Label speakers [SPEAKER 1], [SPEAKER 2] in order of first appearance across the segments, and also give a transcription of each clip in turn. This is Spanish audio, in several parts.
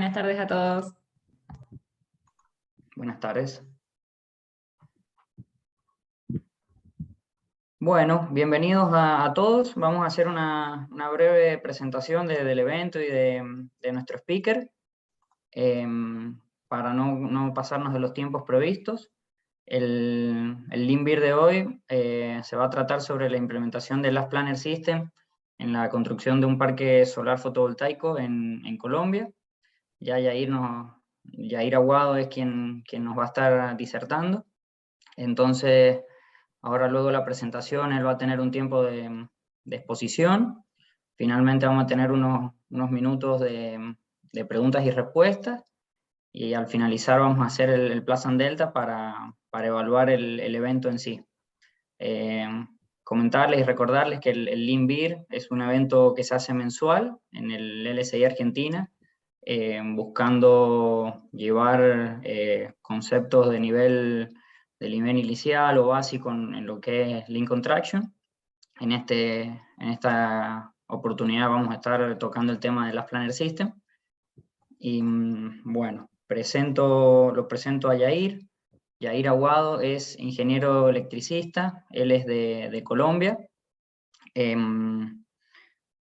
[SPEAKER 1] Buenas tardes a todos.
[SPEAKER 2] Buenas tardes. Bueno, bienvenidos a todos. Vamos a hacer una breve presentación del evento y de nuestro speaker, para no pasarnos de los tiempos previstos. El Lean-Beer de hoy se va a tratar sobre la implementación del Last Planner System en la construcción de un parque solar fotovoltaico en Colombia. Ya Yair Aguado es quien nos va a estar disertando. Entonces, ahora luego de la presentación, él va a tener un tiempo de exposición. Finalmente vamos a tener unos minutos de preguntas y respuestas. Y al finalizar vamos a hacer el Plus and Delta para evaluar el evento en sí. Comentarles y recordarles que el Lean-Beer es un evento que se hace mensual en el LSI Argentina, buscando llevar conceptos de nivel inicial o básico en lo que es Lean Contraction. En esta oportunidad vamos a estar tocando el tema de Last Planner System. Y bueno, lo presento a Yair. Yair Aguado es ingeniero electricista, él es de Colombia.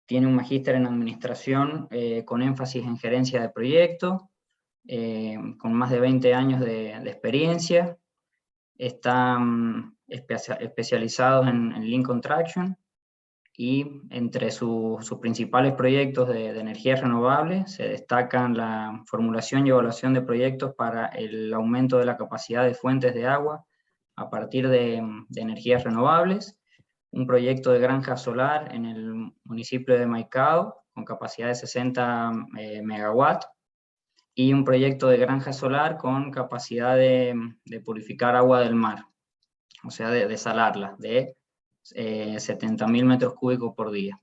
[SPEAKER 2] Tiene un magíster en administración con énfasis en gerencia de proyectos, con más de 20 años de experiencia. Está especializado en Lean Contraction, y entre sus principales proyectos de energías renovables se destacan la formulación y evaluación de proyectos para el aumento de la capacidad de fuentes de agua a partir de energías renovables, un proyecto de granja solar en el municipio de Maicao con capacidad de 60 megawatts, y un proyecto de granja solar con capacidad de purificar agua del mar, o sea, de desalarla, de 70.000 metros cúbicos por día.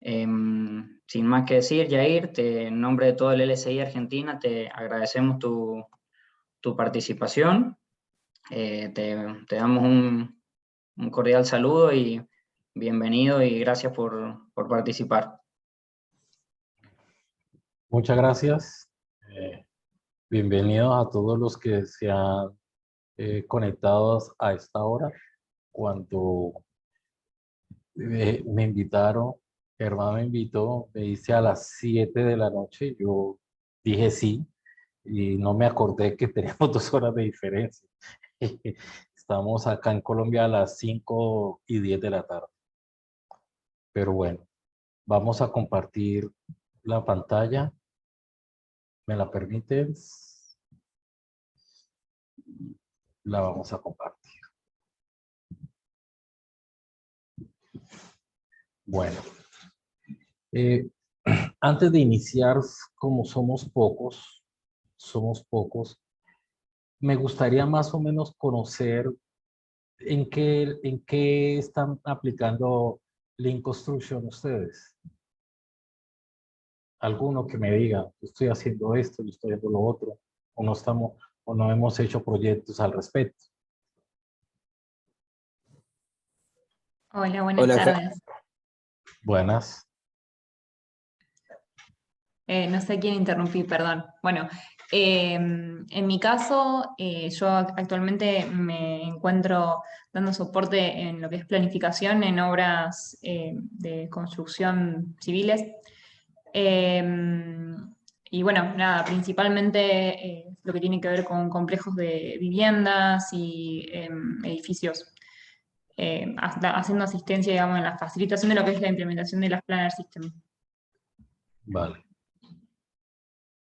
[SPEAKER 2] Sin más que decir, Yair, en nombre de todo el LSI Argentina, te agradecemos tu participación. Te damos un cordial saludo y bienvenido, y gracias por participar.
[SPEAKER 3] Muchas gracias. Bienvenidos a todos los que se han conectado a esta hora. Cuando me invitaron, Germán me invitó, me dice a las 7 de la noche, yo dije sí, y no me acordé que teníamos 2 horas de diferencia. Estamos acá en Colombia a las 5:10 de la tarde. Pero bueno, vamos a compartir la pantalla. ¿Me la permites? La vamos a compartir. Bueno, antes de iniciar, como somos pocos, me gustaría más o menos conocer en qué están aplicando Lean Construction ustedes. Alguno que me diga, yo estoy haciendo esto, yo estoy haciendo lo otro, o no hemos hecho proyectos al respecto.
[SPEAKER 1] Hola, buenas tardes.
[SPEAKER 3] Buenas.
[SPEAKER 1] No sé a quién interrumpí, perdón. Bueno, en mi caso, yo actualmente me encuentro dando soporte en lo que es planificación en obras de construcción civiles. Y bueno, nada, principalmente lo que tiene que ver con complejos de viviendas y edificios, haciendo asistencia, digamos, en la facilitación de lo que es la implementación de las Planner System.
[SPEAKER 3] Vale.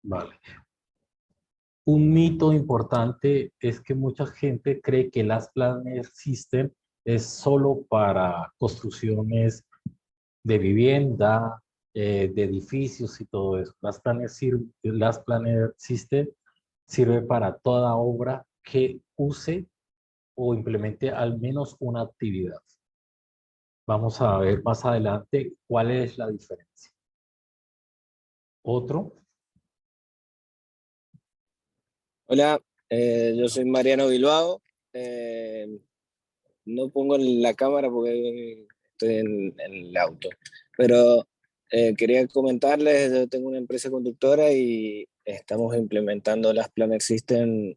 [SPEAKER 3] Vale. Un mito importante es que mucha gente cree que Last Planner System es solo para construcciones de vivienda, de edificios y todo eso. Last Planner System sirve para toda obra que use o implemente al menos una actividad. Vamos a ver más adelante cuál es la diferencia. Otro.
[SPEAKER 4] Hola, yo soy Mariano Bilbao. No pongo la cámara porque estoy en el auto, pero quería comentarles, yo tengo una empresa conductora y estamos implementando las Planner System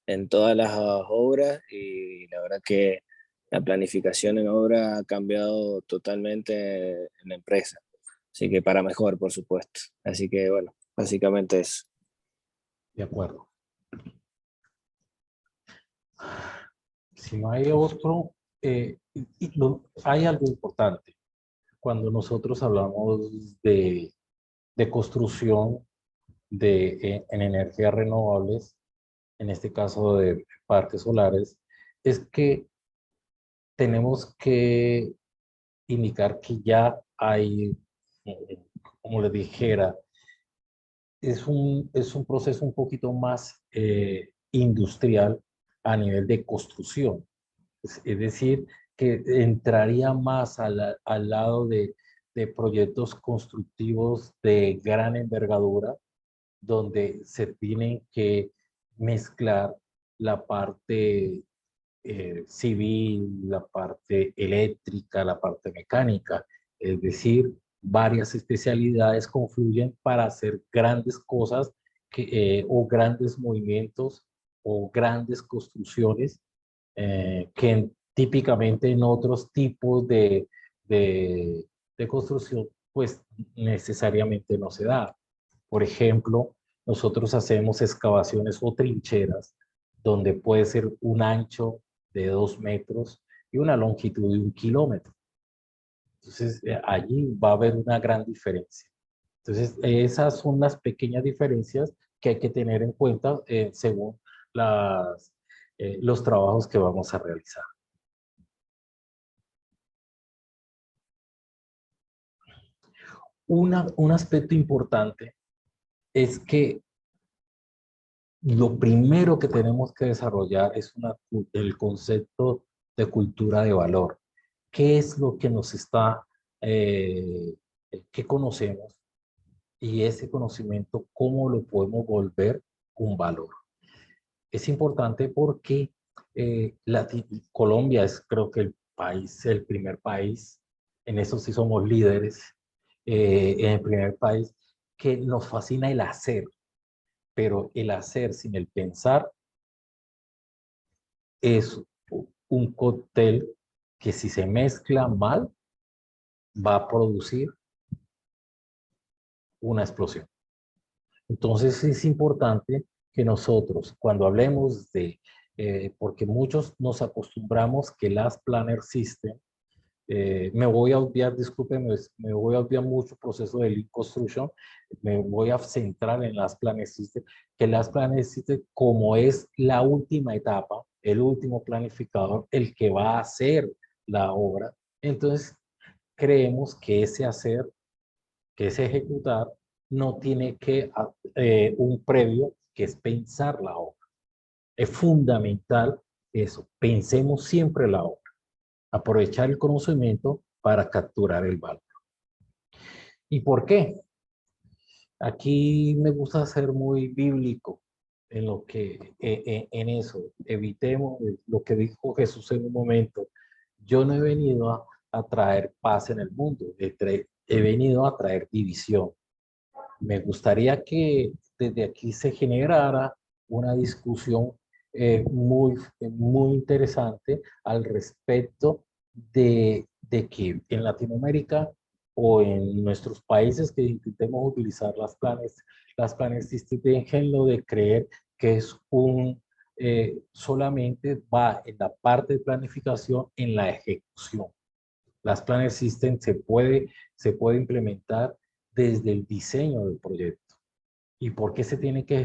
[SPEAKER 4] en todas las obras y la verdad que la planificación en obra ha cambiado totalmente en la empresa. Así que para mejor, por supuesto. Así que bueno, básicamente eso.
[SPEAKER 3] De acuerdo. Si no hay otro, hay algo importante. Cuando nosotros hablamos de construcción en energías renovables, en este caso de parques solares, es que tenemos que indicar que ya hay, como les dijera, es un proceso un poquito más industrial a nivel de construcción. Es decir, que entraría más al lado de proyectos constructivos de gran envergadura, donde se tienen que mezclar la parte civil, la parte eléctrica, la parte mecánica. Es decir, varias especialidades confluyen para hacer grandes cosas o grandes movimientos o grandes construcciones típicamente en otros tipos de construcción, pues necesariamente no se da. Por ejemplo, nosotros hacemos excavaciones o trincheras donde puede ser un ancho de 2 metros y una longitud de 1 kilómetro. Entonces, allí va a haber una gran diferencia. Entonces, esas son las pequeñas diferencias que hay que tener en cuenta según los trabajos que vamos a realizar. Un aspecto importante es que lo primero que tenemos que desarrollar es el concepto de cultura de valor. ¿Qué es lo que nos está, qué conocemos? Y ese conocimiento, ¿cómo lo podemos volver un valor? Es importante porque Colombia es creo que el primer país, en eso sí somos líderes, en el primer país, que nos fascina el hacer, pero el hacer sin el pensar es un cóctel que si se mezcla mal va a producir una explosión. Entonces es importante que nosotros cuando hablemos porque muchos nos acostumbramos que las Planner System, me voy a obviar, discúlpenme, me voy a obviar mucho proceso de Lean Construction, me voy a centrar en las Planner System, que las Planner System como es la última etapa, el último planificador, el que va a hacer la obra, entonces creemos que ese hacer, que ese ejecutar, no tiene que un previo, que es pensar la obra. Es fundamental eso, pensemos siempre la obra, aprovechar el conocimiento para capturar el valor. ¿Y por qué? Aquí me gusta ser muy bíblico en lo que en eso. Evitemos lo que dijo Jesús en un momento. Yo no he venido a traer paz en el mundo, he venido a traer división. Me gustaría que desde aquí se generara una discusión muy interesante al respecto de que en Latinoamérica o en nuestros países que intentemos utilizar las planes déjenlo de creer que es solamente va en la parte de planificación, en la ejecución. Las Planner System se puede implementar desde el diseño del proyecto. ¿Y por qué se tiene que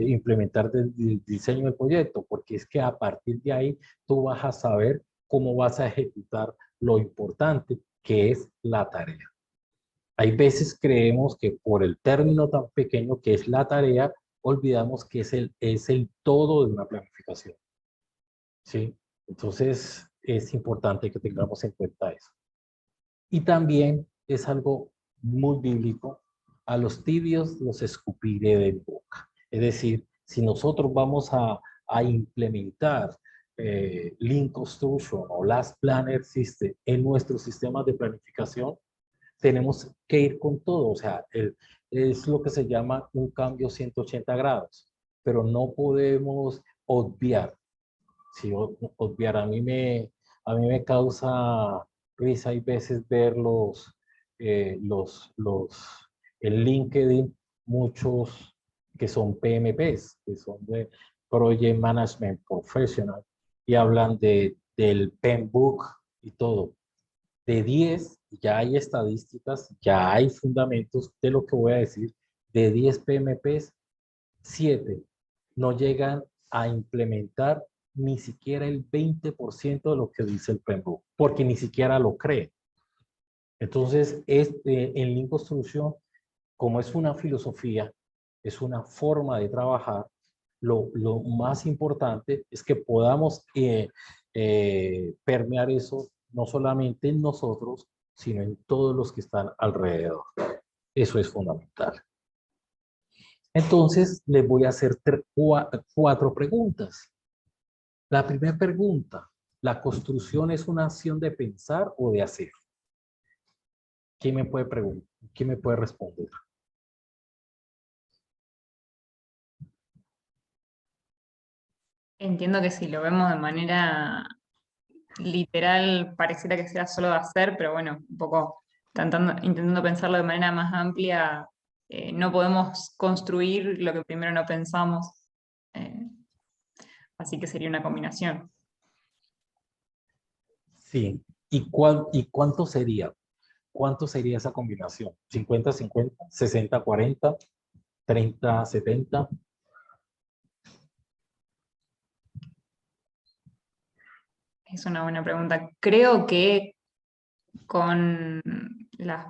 [SPEAKER 3] implementar desde el diseño del proyecto? Porque es que a partir de ahí tú vas a saber cómo vas a ejecutar lo importante que es la tarea. Hay veces creemos que por el término tan pequeño que es la tarea, olvidamos que es el todo de una planificación. ¿Sí? Entonces es importante que tengamos en cuenta eso. Y también es algo muy bíblico, a los tibios los escupiré de boca. Es decir, si nosotros vamos a implementar Lean Construction o las Planner System en nuestros sistemas de planificación, tenemos que ir con todo, o sea, es lo que se llama un cambio 180 grados, pero no podemos obviar. Si obviar, a mí me causa risa y veces ver en LinkedIn, muchos que son PMPs, que son de Project Management Professional, y hablan del PMBOK y todo. De 10, ya hay estadísticas, ya hay fundamentos de lo que voy a decir. De 10 PMPs, 7 no llegan a implementar ni siquiera el 20% de lo que dice el PMBOK, porque ni siquiera lo cree. Entonces, en Lean Construction, como es una filosofía, es una forma de trabajar, lo más importante es que podamos permear eso no solamente en nosotros, sino en todos los que están alrededor. Eso es fundamental. Entonces, les voy a hacer 4 preguntas. La primera pregunta, ¿la construcción es una acción de pensar o de hacer? ¿Quién me puede preguntar? ¿Quién me puede responder?
[SPEAKER 1] Entiendo que si lo vemos de manera literal, pareciera que sea solo de hacer, pero bueno, un poco intentando pensarlo de manera más amplia, no podemos construir lo que primero no pensamos. eh, Así que sería una combinación.
[SPEAKER 3] Sí. ¿Y cuánto sería? ¿Cuánto sería esa combinación? ¿50-50? ¿60-40? ¿30-70?
[SPEAKER 1] Es una buena pregunta. Creo que con las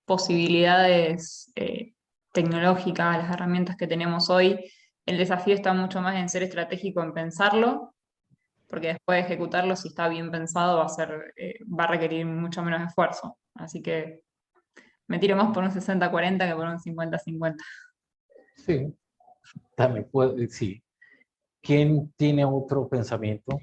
[SPEAKER 1] posibilidades tecnológicas, las herramientas que tenemos hoy, el desafío está mucho más en ser estratégico, en pensarlo, porque después de ejecutarlo, si está bien pensado, va a requerir mucho menos esfuerzo. Así que me tiro más por un 60-40 que por un 50-50.
[SPEAKER 3] Sí, también puede, sí. ¿Quién tiene otro pensamiento?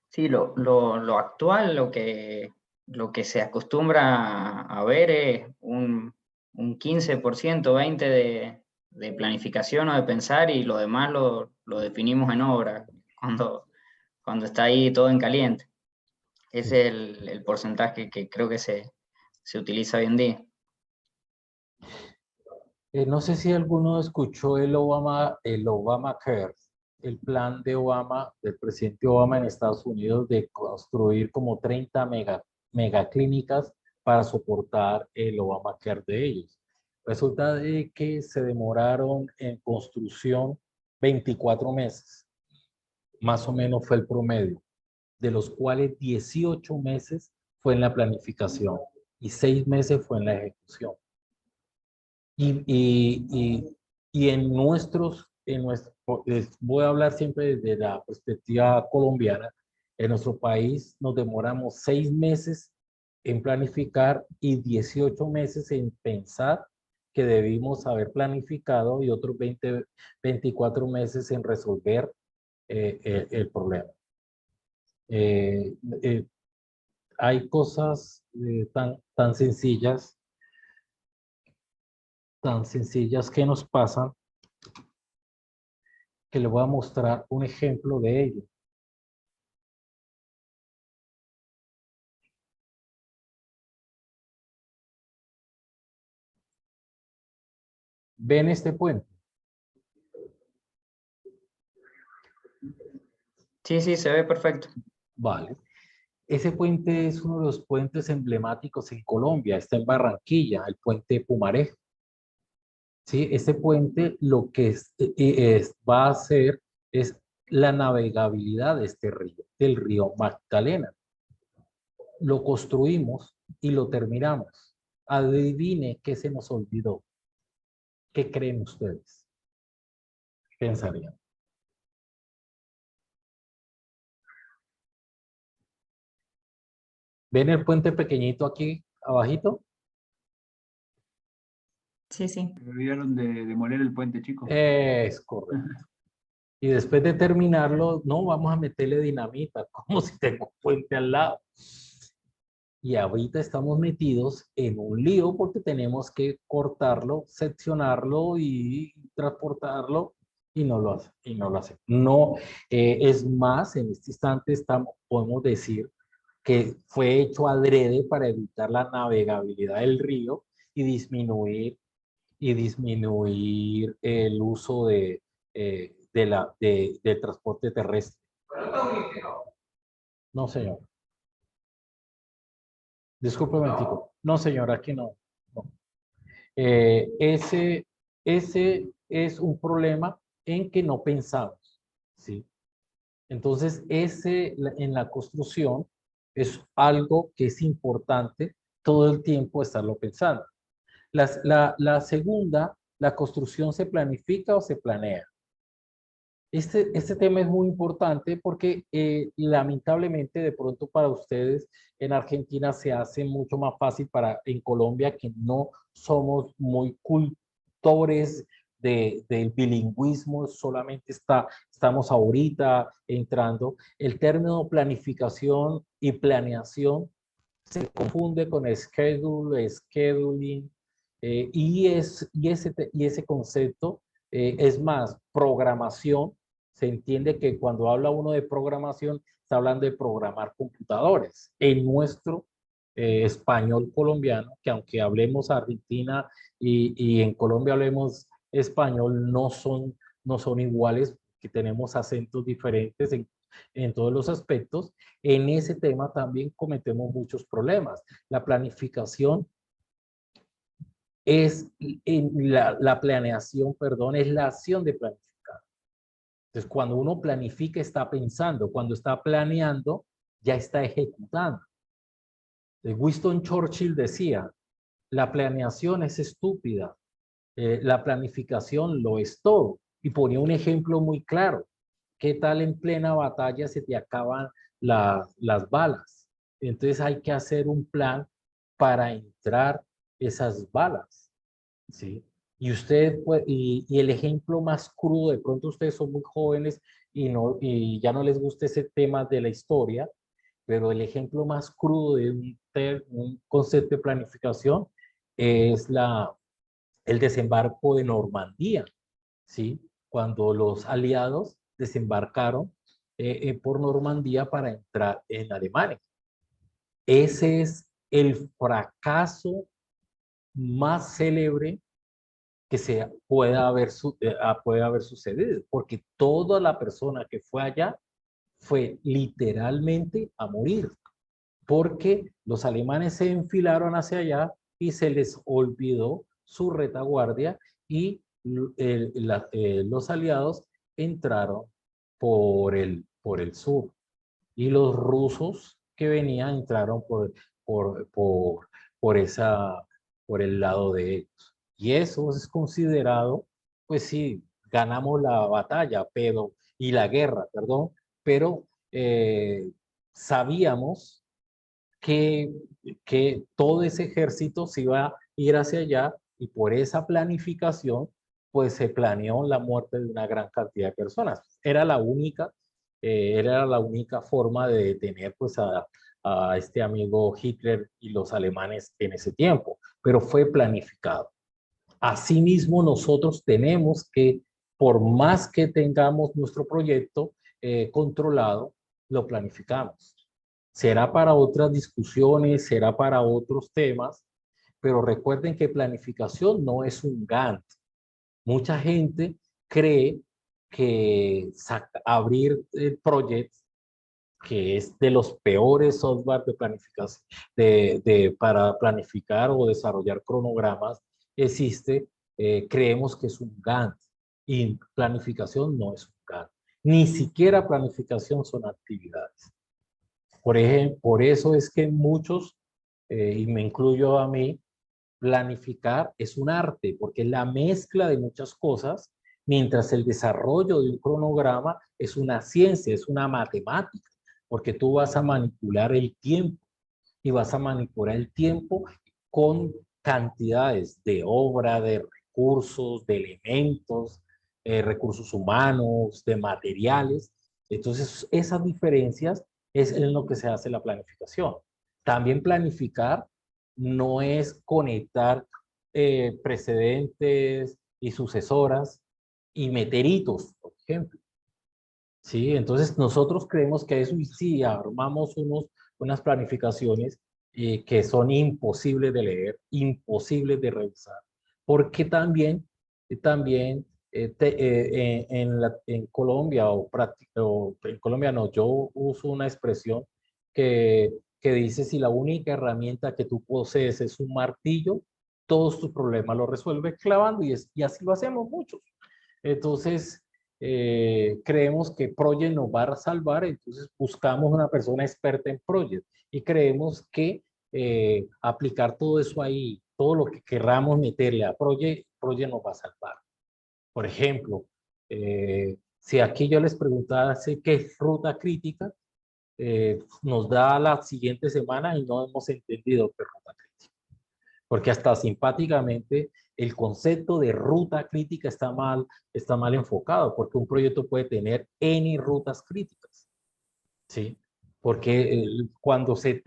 [SPEAKER 2] Sí, lo actual, lo que se acostumbra a ver es un 15%, 20% de planificación o de pensar y lo demás lo definimos en obra, cuando está ahí todo en caliente. Ese es el porcentaje que creo que se utiliza hoy en día.
[SPEAKER 3] No sé si alguno escuchó el Obamacare, el plan de Obama, del presidente Obama en Estados Unidos de construir como 30 megaclínicas para soportar el Obamacare de ellos. Resulta de que se demoraron en construcción 24 meses, más o menos fue el promedio, de los cuales 18 meses fue en la planificación y 6 meses fue en la ejecución. Y, y, voy a hablar siempre desde la perspectiva colombiana, en nuestro país nos demoramos 6 meses en planificar y 18 meses en pensar que debimos haber planificado y otros 24 meses en resolver el problema. Eh, eh, Hay cosas tan sencillas que nos pasan que le voy a mostrar un ejemplo de ello. ¿Ven este puente?
[SPEAKER 2] Sí, sí, se ve perfecto.
[SPEAKER 3] Vale. Ese puente es uno de los puentes emblemáticos en Colombia, está en Barranquilla, el puente Pumarejo. ¿Sí? Este puente lo que va a hacer es la navegabilidad de este río, del río Magdalena. Lo construimos y lo terminamos. Adivine qué se nos olvidó. ¿Qué creen ustedes? ¿Qué pensarían? ¿Ven el puente pequeñito aquí abajito?
[SPEAKER 1] Sí, sí.
[SPEAKER 5] Me olvidaron de demoler el puente chico.
[SPEAKER 3] Es correcto. Y después de terminarlo, no, vamos a meterle dinamita, como si tengo un puente al lado. Y ahorita estamos metidos en un lío porque tenemos que cortarlo, seccionarlo y transportarlo y no lo hace, y no lo hace. No, es más, en este instante podemos decir que fue hecho adrede para evitar la navegabilidad del río y disminuir el uso del transporte terrestre. No, señor. Disculpe un momentico. No, señor, aquí no. No. Ese es un problema en que no pensamos, ¿sí? Entonces, en la construcción es algo que es importante todo el tiempo estarlo pensando. La segunda, la construcción se planifica o se planea. Este tema es muy importante porque lamentablemente de pronto para ustedes en Argentina se hace mucho más fácil en Colombia que no somos muy cultores del bilingüismo, solamente estamos ahorita entrando. El término planificación y planeación se confunde con schedule, scheduling, y ese concepto es más programación. Se entiende que cuando habla uno de programación, está hablando de programar computadores. En nuestro español colombiano, que aunque hablemos Argentina y en Colombia hablemos español, no son iguales, que tenemos acentos diferentes en todos los aspectos. En ese tema también cometemos muchos problemas. La planificación la planeación, perdón, es la acción de planificar. Entonces, cuando uno planifica, está pensando. Cuando está planeando, ya está ejecutando. Winston Churchill decía, la planeación es estúpida, la planificación lo es todo. Y ponía un ejemplo muy claro. ¿Qué tal en plena batalla se te acaban las balas? Entonces hay que hacer un plan para entrar esas balas, ¿sí? Y el ejemplo más crudo, de pronto ustedes son muy jóvenes y ya no les gusta ese tema de la historia, pero el ejemplo más crudo de un concepto de planificación es el desembarco de Normandía, ¿sí? Cuando los aliados desembarcaron por Normandía para entrar en Alemania. Ese es el fracaso más célebre que puede haber sucedido, porque toda la persona que fue allá fue literalmente a morir, porque los alemanes se enfilaron hacia allá y se les olvidó su retaguardia y los aliados entraron por el sur y los rusos que venían entraron por, por, por, esa, por el lado de ellos. Y eso es considerado, pues sí, ganamos la batalla, y la guerra, perdón, pero sabíamos que, que todo ese ejército se iba a ir hacia allá y por esa planificación, pues se planeó la muerte de una gran cantidad de personas. Era la única forma de detener pues a este amigo Hitler y los alemanes en ese tiempo, pero fue planificado. Asimismo, nosotros tenemos que, por más que tengamos nuestro proyecto controlado, lo planificamos. Será para otras discusiones, será para otros temas, pero recuerden que planificación no es un Gantt. Mucha gente cree que abrir el proyecto, que es de los peores software de planificación, para planificar o desarrollar cronogramas, existe, creemos que es un Gantt. Y planificación no es un Gantt. Ni siquiera planificación son actividades. Por ejemplo, por eso es que muchos, y me incluyo a mí, planificar es un arte, porque es la mezcla de muchas cosas, mientras el desarrollo de un cronograma es una ciencia, es una matemática, porque tú vas a manipular el tiempo y vas a manipular el tiempo con cantidades de obra, de recursos, de elementos, recursos humanos, de materiales. Entonces, esas diferencias es en lo que se hace la planificación. También planificar no es conectar precedentes y sucesoras y meter hitos, por ejemplo. Sí, entonces nosotros creemos que eso, y sí, armamos unas planificaciones que son imposibles de leer, imposibles de revisar, porque también en Colombia, o en Colombia no, yo uso una expresión que dice: si la única herramienta que tú posees es un martillo, todos tus problemas los resuelves clavando, y así lo hacemos muchos. Entonces, creemos que Project nos va a salvar, entonces buscamos una persona experta en Project y creemos que aplicar todo eso ahí, todo lo que querramos meterle a Project nos va a salvar. Por ejemplo, si aquí yo les preguntara qué es ruta crítica, nos da la siguiente semana y no hemos entendido qué es ruta crítica. Porque hasta simpáticamente el concepto de ruta crítica está mal enfocado, porque un proyecto puede tener N rutas críticas, ¿sí? Porque cuando se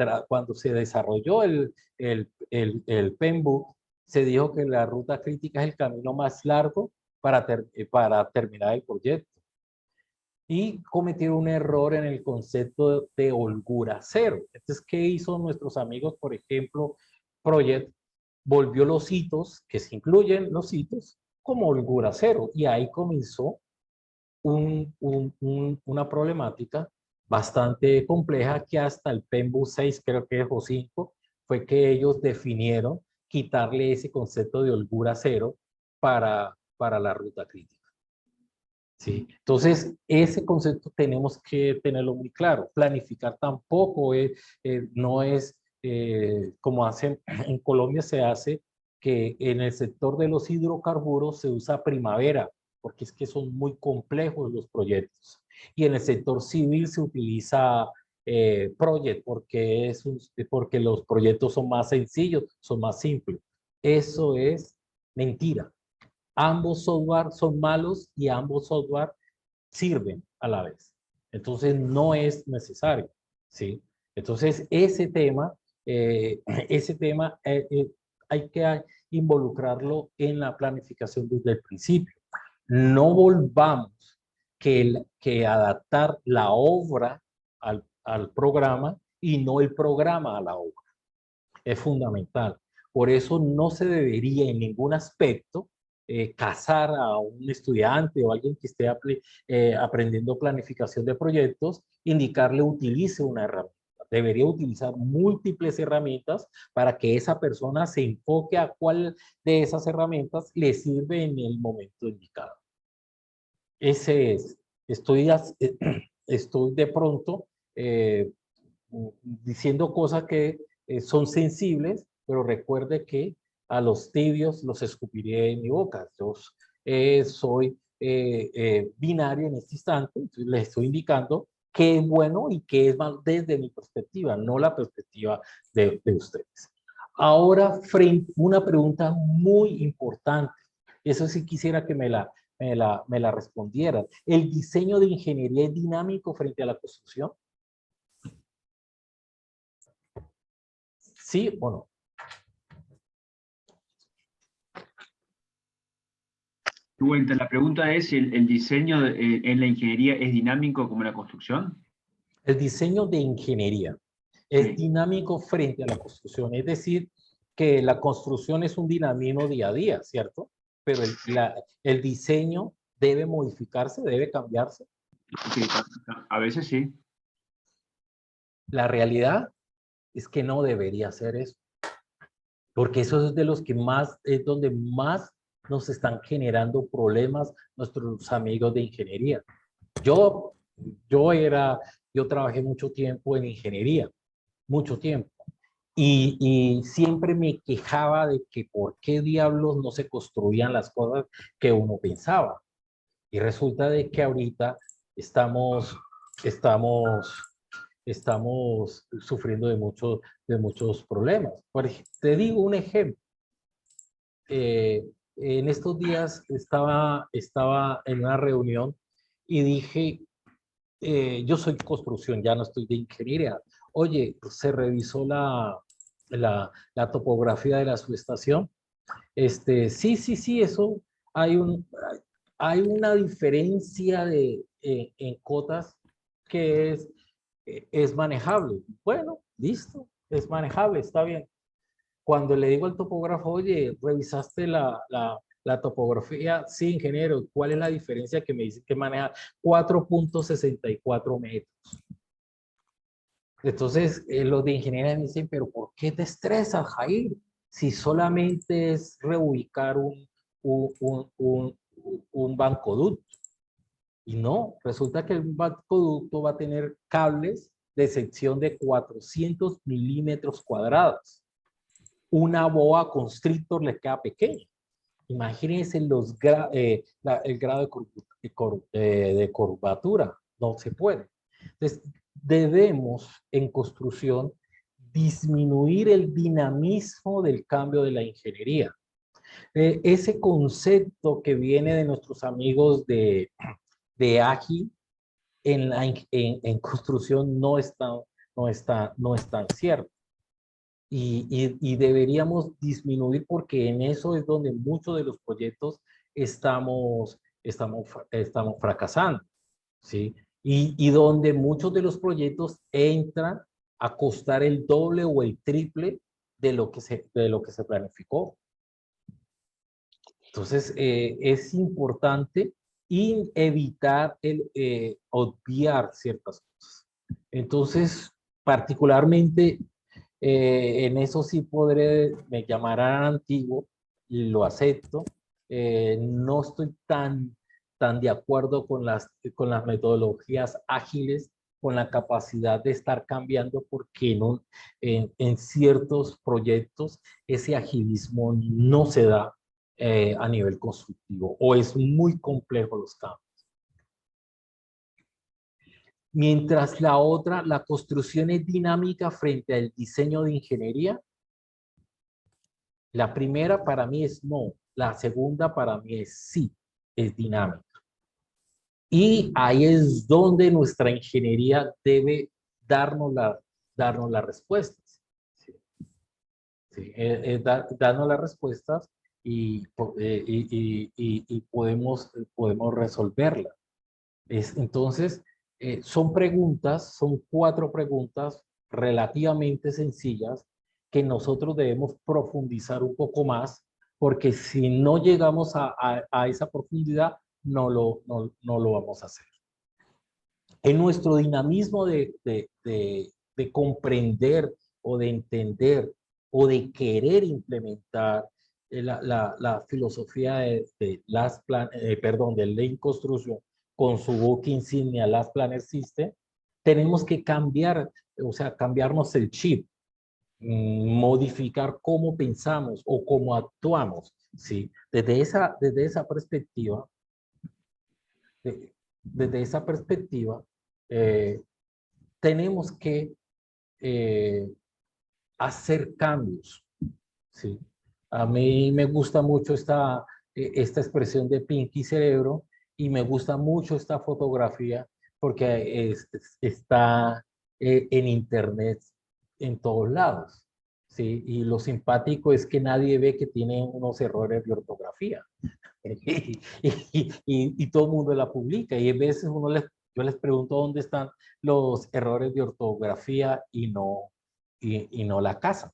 [SPEAKER 3] desarrolló el PMBOK, se dijo que la ruta crítica es el camino más largo para terminar el proyecto. Y cometieron un error en el concepto de holgura cero. Entonces, ¿qué hizo nuestros amigos? Por ejemplo, Project volvió los hitos, que se incluyen los hitos, como holgura cero. Y ahí comenzó una problemática bastante compleja, que hasta el PMBOK 6, creo que es, o 5, fue que ellos definieron quitarle ese concepto de holgura cero para la ruta crítica. ¿Sí? Entonces, ese concepto tenemos que tenerlo muy claro. Planificar tampoco no es como hacen en Colombia. Se hace que en el sector de los hidrocarburos se usa primavera, porque es que son muy complejos los proyectos. Y en el sector civil se utiliza project, porque los proyectos son más sencillos, son más simples. Eso es mentira. Ambos software son malos y ambos software sirven a la vez. Entonces no es necesario, ¿sí? Entonces ese tema hay que involucrarlo en la planificación desde el principio. No volvamos que adaptar la obra al programa y no el programa a la obra. Es fundamental. Por eso no se debería en ningún aspecto casar a un estudiante o alguien que esté aprendiendo planificación de proyectos, indicarle utilice una herramienta. Debería utilizar múltiples herramientas para que esa persona se enfoque a cuál de esas herramientas le sirve en el momento indicado. Ese es. Estoy de pronto diciendo cosas que son sensibles, pero recuerde que a los tibios los escupiré en mi boca. Yo soy binario en este instante, entonces les estoy indicando qué es bueno y qué es mal desde mi perspectiva, no la perspectiva de ustedes. Ahora, una pregunta muy importante. Eso sí quisiera que me la respondieran. ¿El diseño de ingeniería es dinámico frente a la construcción? ¿Sí o no?
[SPEAKER 5] Vuelta, la pregunta es si el diseño en la ingeniería es dinámico como la construcción.
[SPEAKER 3] El diseño de ingeniería es
[SPEAKER 5] Sí.
[SPEAKER 3] dinámico frente a la construcción, es decir, que la construcción es un dinamismo día a día, ¿cierto? Pero el diseño debe modificarse, debe cambiarse.
[SPEAKER 5] Sí, a veces sí.
[SPEAKER 3] La realidad es que no debería ser eso, porque eso es de los que más, es donde más nos están generando problemas nuestros amigos de ingeniería. Yo trabajé mucho tiempo en ingeniería, mucho tiempo. Y siempre me quejaba de que por qué diablos no se construían las cosas que uno pensaba. Y resulta de que ahorita estamos sufriendo de muchos problemas. Te digo un ejemplo. en estos días estaba en una reunión y dije, yo soy construcción, ya no estoy de ingeniería. Oye, se revisó la topografía de la subestación. Sí, eso hay hay una diferencia en cotas que es manejable. Bueno, listo, es manejable, está bien. Cuando le digo al topógrafo, oye, ¿revisaste la topografía? Sí, ingeniero, ¿cuál es la diferencia que me dice que maneja 4.64 metros? Entonces, los de ingeniería me dicen, pero ¿por qué te estresas, Jair? Si solamente es reubicar un, un, un, un bancoducto. Y no, resulta que el bancoducto va a tener cables de sección de 400 milímetros cuadrados. Una boa constrictor le queda pequeña. Imagínense el grado de curvatura. No se puede. Entonces, debemos en construcción disminuir el dinamismo del cambio de la ingeniería. Ese concepto que viene de nuestros amigos de ágil en construcción no es tan cierto. Y deberíamos disminuir porque en eso es donde muchos de los proyectos estamos fracasando, ¿sí? Y donde muchos de los proyectos entran a costar el doble o el triple de lo que se planificó. Entonces, es importante evitar obviar ciertas cosas. Entonces, particularmente, en eso sí me llamarán antiguo, y lo acepto. No estoy tan de acuerdo con las metodologías ágiles, con la capacidad de estar cambiando, porque en ciertos proyectos ese agilismo no se da a nivel constructivo, o es muy complejo los cambios. Mientras la construcción es dinámica frente al diseño de ingeniería. La primera para mí es no, la segunda para mí es sí, es dinámica. Y ahí es donde nuestra ingeniería debe darnos las respuestas. Sí. Sí, darnos las respuestas y podemos resolverlas. Entonces, son 4 preguntas relativamente sencillas que nosotros debemos profundizar un poco más, porque si no llegamos a esa profundidad, no lo vamos a hacer. En nuestro dinamismo de comprender o de entender o de querer implementar la filosofía de Lean Construction con su buque insignia Last Planner System, tenemos que cambiarnos el chip, modificar cómo pensamos o cómo actuamos, ¿sí? Desde esa perspectiva, tenemos que hacer cambios, ¿sí? A mí me gusta mucho esta expresión de Pinky Cerebro, y me gusta mucho esta fotografía porque está en internet en todos lados, ¿sí? Y lo simpático es que nadie ve que tiene unos errores de ortografía. Y todo el mundo la publica, y a veces yo les pregunto dónde están los errores de ortografía y no la casa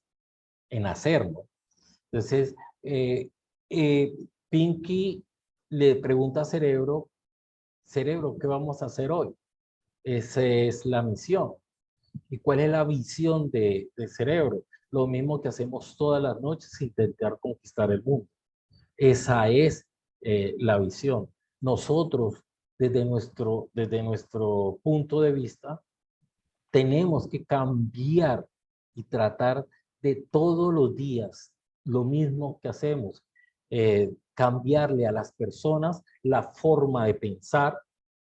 [SPEAKER 3] en hacerlo. Entonces, Pinky le pregunta a Cerebro, ¿qué vamos a hacer hoy? Esa es la misión. ¿Y cuál es la visión de Cerebro? Lo mismo que hacemos todas las noches, intentar conquistar el mundo. Esa es la visión. Nosotros, desde nuestro punto de vista, tenemos que cambiar y tratar de todos los días lo mismo que hacemos, cambiarle a las personas la forma de pensar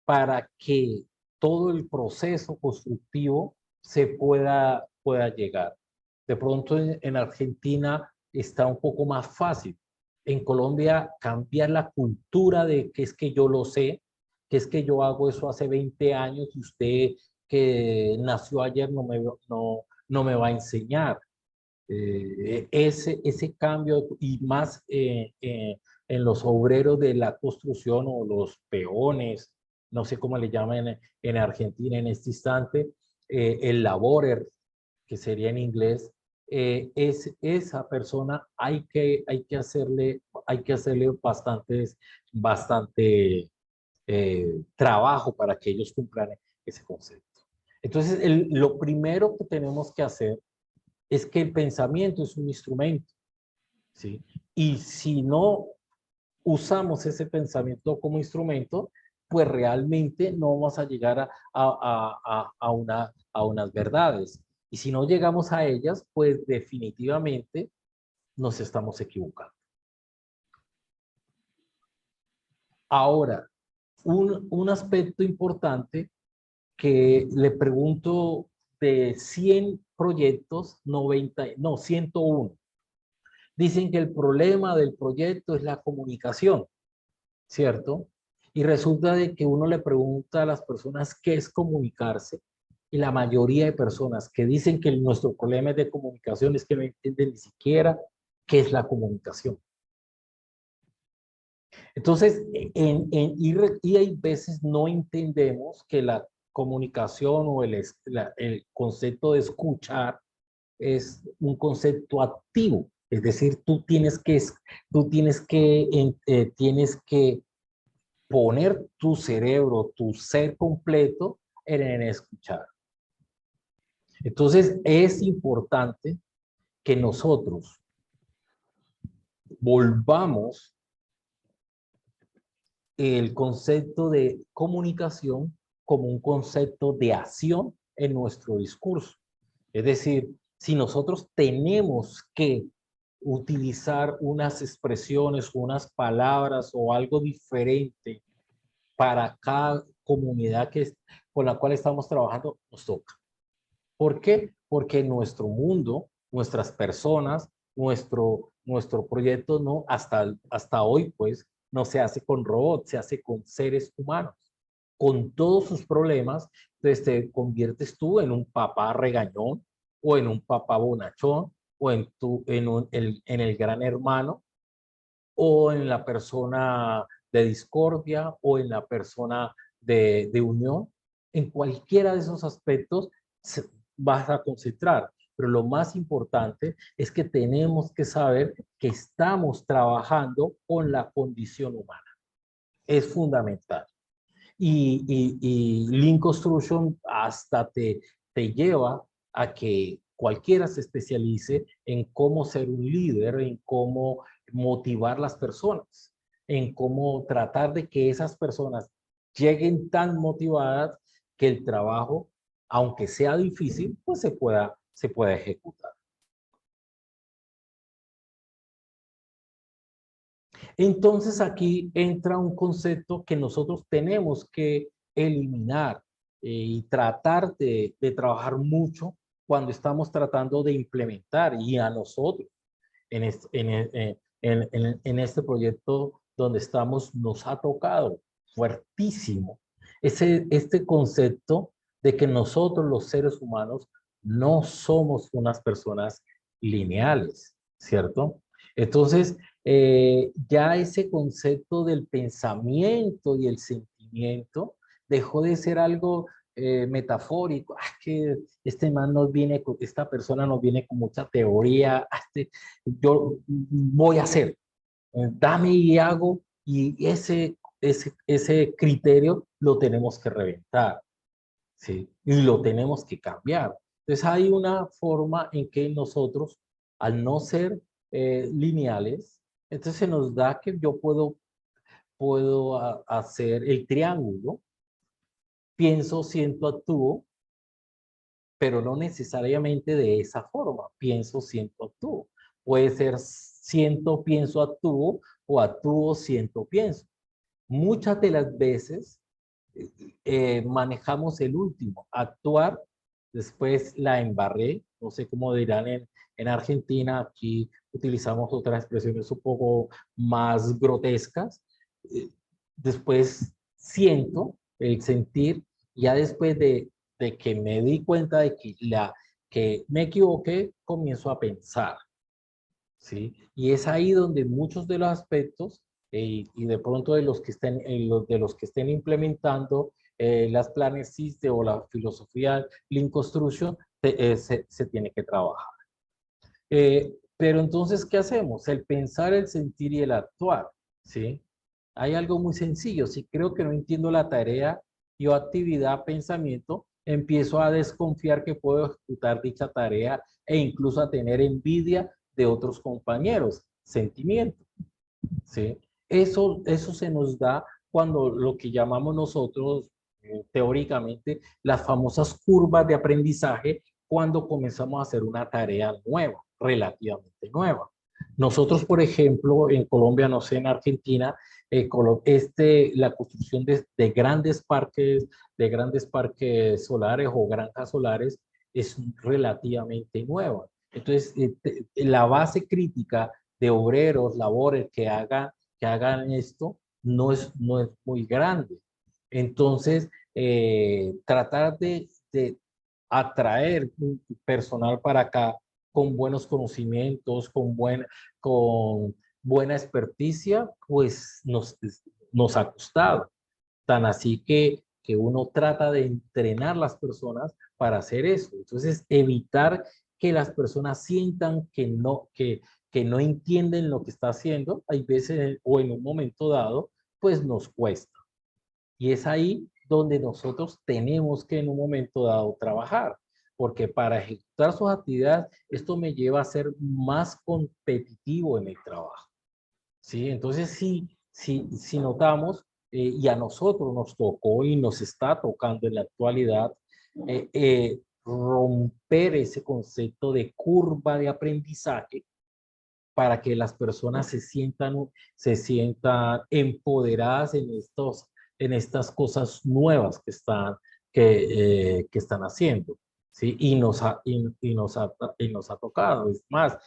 [SPEAKER 3] para que todo el proceso constructivo se pueda llegar. De pronto en Argentina está un poco más fácil, en Colombia cambiar la cultura de que es que yo lo sé, que es que yo hago eso hace 20 años y usted que nació ayer no me va a enseñar. Ese cambio y más en los obreros de la construcción o los peones, no sé cómo le llaman en Argentina en este instante, el laborer, que sería en inglés, esa persona hay que hacerle bastante trabajo para que ellos cumplan ese concepto. Entonces, lo primero que tenemos que hacer es que el pensamiento es un instrumento, ¿sí? Y si no usamos ese pensamiento como instrumento, pues realmente no vamos a llegar a unas verdades. Y si no llegamos a ellas, pues definitivamente nos estamos equivocando. Ahora, un aspecto importante que le pregunto de 100 proyectos, 101. Dicen que el problema del proyecto es la comunicación, ¿cierto? Y resulta de que uno le pregunta a las personas qué es comunicarse y la mayoría de personas que dicen que nuestro problema es de comunicación es que no entienden ni siquiera qué es la comunicación. Entonces, y hay veces no entendemos que la comunicación o el concepto de escuchar es un concepto activo. Es decir, tienes que poner tu cerebro, tu ser completo en escuchar. Entonces, es importante que nosotros volvamos el concepto de comunicación como un concepto de acción en nuestro discurso. Es decir, si nosotros tenemos que utilizar unas expresiones, unas palabras o algo diferente para cada comunidad con la cual estamos trabajando, nos toca. ¿Por qué? Porque nuestro mundo, nuestras personas, nuestro proyecto no, hasta hoy, pues, no se hace con robots, se hace con seres humanos, con todos sus problemas. Entonces te conviertes tú en un papá regañón, o en un papá bonachón, o en el gran hermano, o en la persona de discordia, o en la persona de unión. En cualquiera de esos aspectos vas a concentrar. Pero lo más importante es que tenemos que saber que estamos trabajando con la condición humana. Es fundamental. Y Lean Construction hasta te lleva a que cualquiera se especialice en cómo ser un líder, en cómo motivar las personas, en cómo tratar de que esas personas lleguen tan motivadas que el trabajo, aunque sea difícil, pues se pueda ejecutar. Entonces aquí entra un concepto que nosotros tenemos que eliminar y tratar de trabajar mucho cuando estamos tratando de implementar, y a nosotros en este proyecto donde estamos nos ha tocado fuertísimo este concepto de que nosotros los seres humanos no somos unas personas lineales, ¿cierto? Entonces, ya ese concepto del pensamiento y el sentimiento dejó de ser algo metafórico. Que esta persona nos viene con mucha teoría. Yo voy a hacer, dame y hago, y ese criterio lo tenemos que reventar, ¿sí? Y lo tenemos que cambiar. Entonces hay una forma en que nosotros, al no ser lineales, entonces se nos da que yo puedo hacer el triángulo, pienso, siento, actúo, pero no necesariamente de esa forma, pienso, siento, actúo. Puede ser siento, pienso, actúo, o actúo, siento, pienso. Muchas de las veces manejamos el último, actuar, después la embarré, no sé cómo dirán en Argentina, aquí utilizamos otras expresiones un poco más grotescas. Después siento el sentir, ya después de que me di cuenta de que me equivoqué, comienzo a pensar, ¿sí? Y es ahí donde muchos de los aspectos, y de pronto de los que estén implementando las Planner System o la filosofía Lean Construction, se tiene que trabajar. Pero entonces, ¿qué hacemos? El pensar, el sentir y el actuar, ¿sí? Hay algo muy sencillo. Si creo que no entiendo la tarea, yo actividad, pensamiento, empiezo a desconfiar que puedo ejecutar dicha tarea e incluso a tener envidia de otros compañeros, sentimiento, ¿sí? Eso se nos da cuando lo que llamamos nosotros, teóricamente, las famosas curvas de aprendizaje, cuando comenzamos a hacer una tarea nueva, relativamente nueva. Nosotros, por ejemplo, en Colombia, no sé, en Argentina, la construcción de grandes parques solares o granjas solares es relativamente nueva. Entonces, la base crítica de obreros, labores que hagan esto no es muy grande. Entonces, tratar de atraer personal para acá con buenos conocimientos, con buena experticia, pues nos ha costado. Tan así que uno trata de entrenar las personas para hacer eso. Entonces, evitar que las personas sientan que no entienden lo que está haciendo, hay veces o en un momento dado, pues nos cuesta. Y es ahí donde nosotros tenemos que en un momento dado trabajar, porque para ejecutar sus actividades, esto me lleva a ser más competitivo en el trabajo, ¿sí? Entonces, si notamos, y a nosotros nos tocó y nos está tocando en la actualidad, romper ese concepto de curva de aprendizaje para que las personas se sientan empoderadas en estas cosas nuevas que están haciendo, ¿sí? Y nos ha tocado. Es más,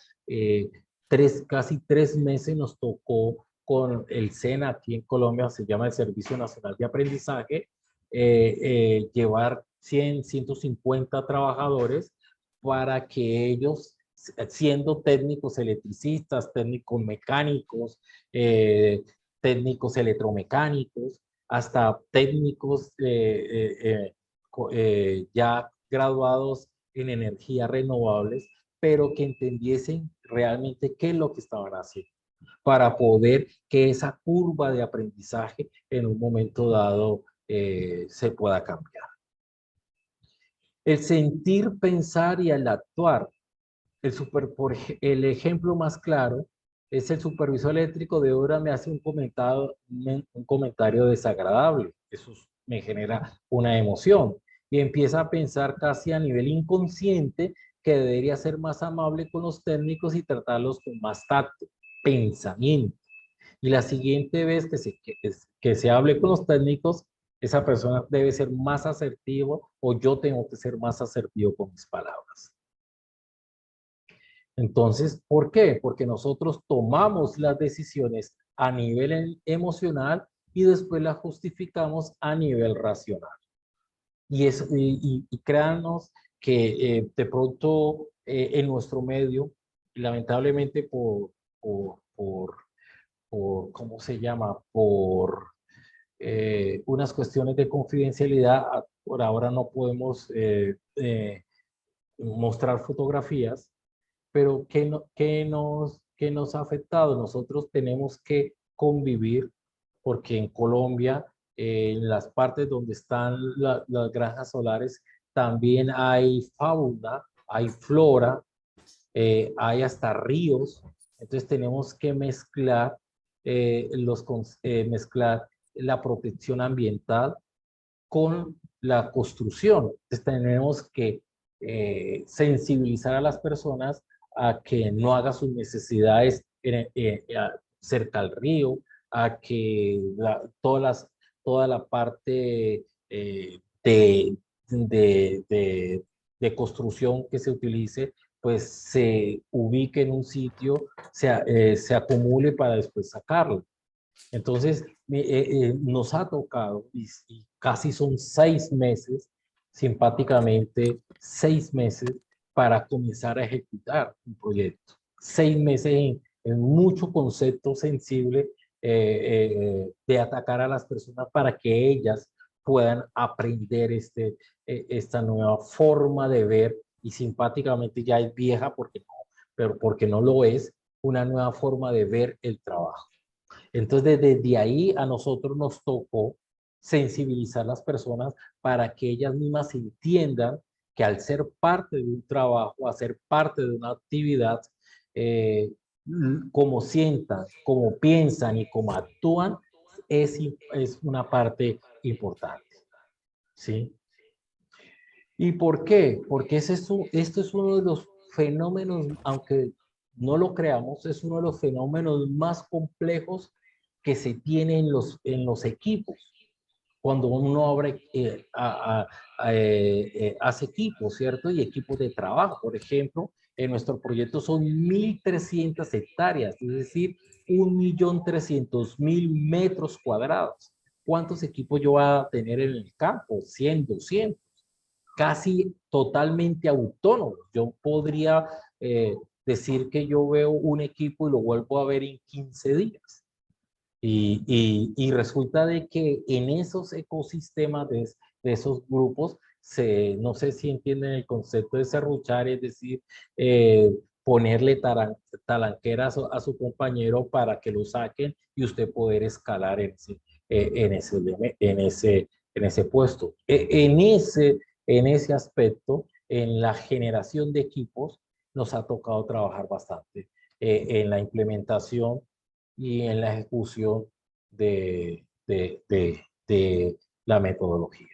[SPEAKER 3] casi 3 meses nos tocó con el SENA aquí en Colombia, se llama el Servicio Nacional de Aprendizaje, llevar 150 trabajadores para que ellos, siendo técnicos electricistas, técnicos mecánicos, técnicos electromecánicos, hasta técnicos ya graduados en energías renovables, pero que entendiesen realmente qué es lo que estaban haciendo, para poder que esa curva de aprendizaje en un momento dado se pueda cambiar. El sentir, pensar y el actuar. El ejemplo más claro es el supervisor eléctrico de obra me hace un comentario desagradable. Eso me genera una emoción y empieza a pensar casi a nivel inconsciente que debería ser más amable con los técnicos y tratarlos con más tacto, pensamiento. Y la siguiente vez que se hable con los técnicos, esa persona debe ser más asertivo o yo tengo que ser más asertivo con mis palabras. Entonces, ¿por qué? Porque nosotros tomamos las decisiones a nivel emocional y después las justificamos a nivel racional. Y créanos que de pronto en nuestro medio, lamentablemente ¿cómo se llama? Por unas cuestiones de confidencialidad, por ahora no podemos mostrar fotografías, pero ¿qué nos ha afectado? Nosotros tenemos que convivir porque en Colombia, en las partes donde están las granjas solares, también hay fauna, hay flora, hay hasta ríos. Entonces tenemos que mezclar la protección ambiental con la construcción. Entonces tenemos que sensibilizar a las personas a que no haga sus necesidades cerca al río, a que toda la parte de construcción que se utilice, pues se ubique en un sitio, se acumule para después sacarlo. Entonces, nos ha tocado, y casi son 6 meses, simpáticamente 6 meses, para comenzar a ejecutar un proyecto. 6 meses en mucho concepto sensible de atacar a las personas para que ellas puedan aprender esta nueva forma de ver, y simpáticamente ya es vieja porque no, pero porque no lo es, una nueva forma de ver el trabajo. Entonces, desde ahí a nosotros nos tocó sensibilizar a las personas para que ellas mismas entiendan que al ser parte de un trabajo, a ser parte de una actividad, eh, como sientan, como piensan y como actúan, es una parte importante. ¿Sí? ¿Y por qué? Porque esto es uno de los fenómenos, aunque no lo creamos, es uno de los fenómenos más complejos que se tiene en los equipos. Cuando uno hace equipos, ¿cierto? Y equipos de trabajo. Por ejemplo, en nuestro proyecto son 1.300 hectáreas, es decir, 1.300.000 metros cuadrados. ¿Cuántos equipos yo voy a tener en el campo? 100, 200. Casi totalmente autónomos. Yo podría decir que yo veo un equipo y lo vuelvo a ver en 15 días. Y resulta de que en esos ecosistemas de esos grupos, no sé si entienden el concepto de serruchar, es decir, ponerle talanquera a su compañero para que lo saquen y usted poder escalar en ese puesto. En ese aspecto, en la generación de equipos, nos ha tocado trabajar bastante en la implementación y en la ejecución de la metodología.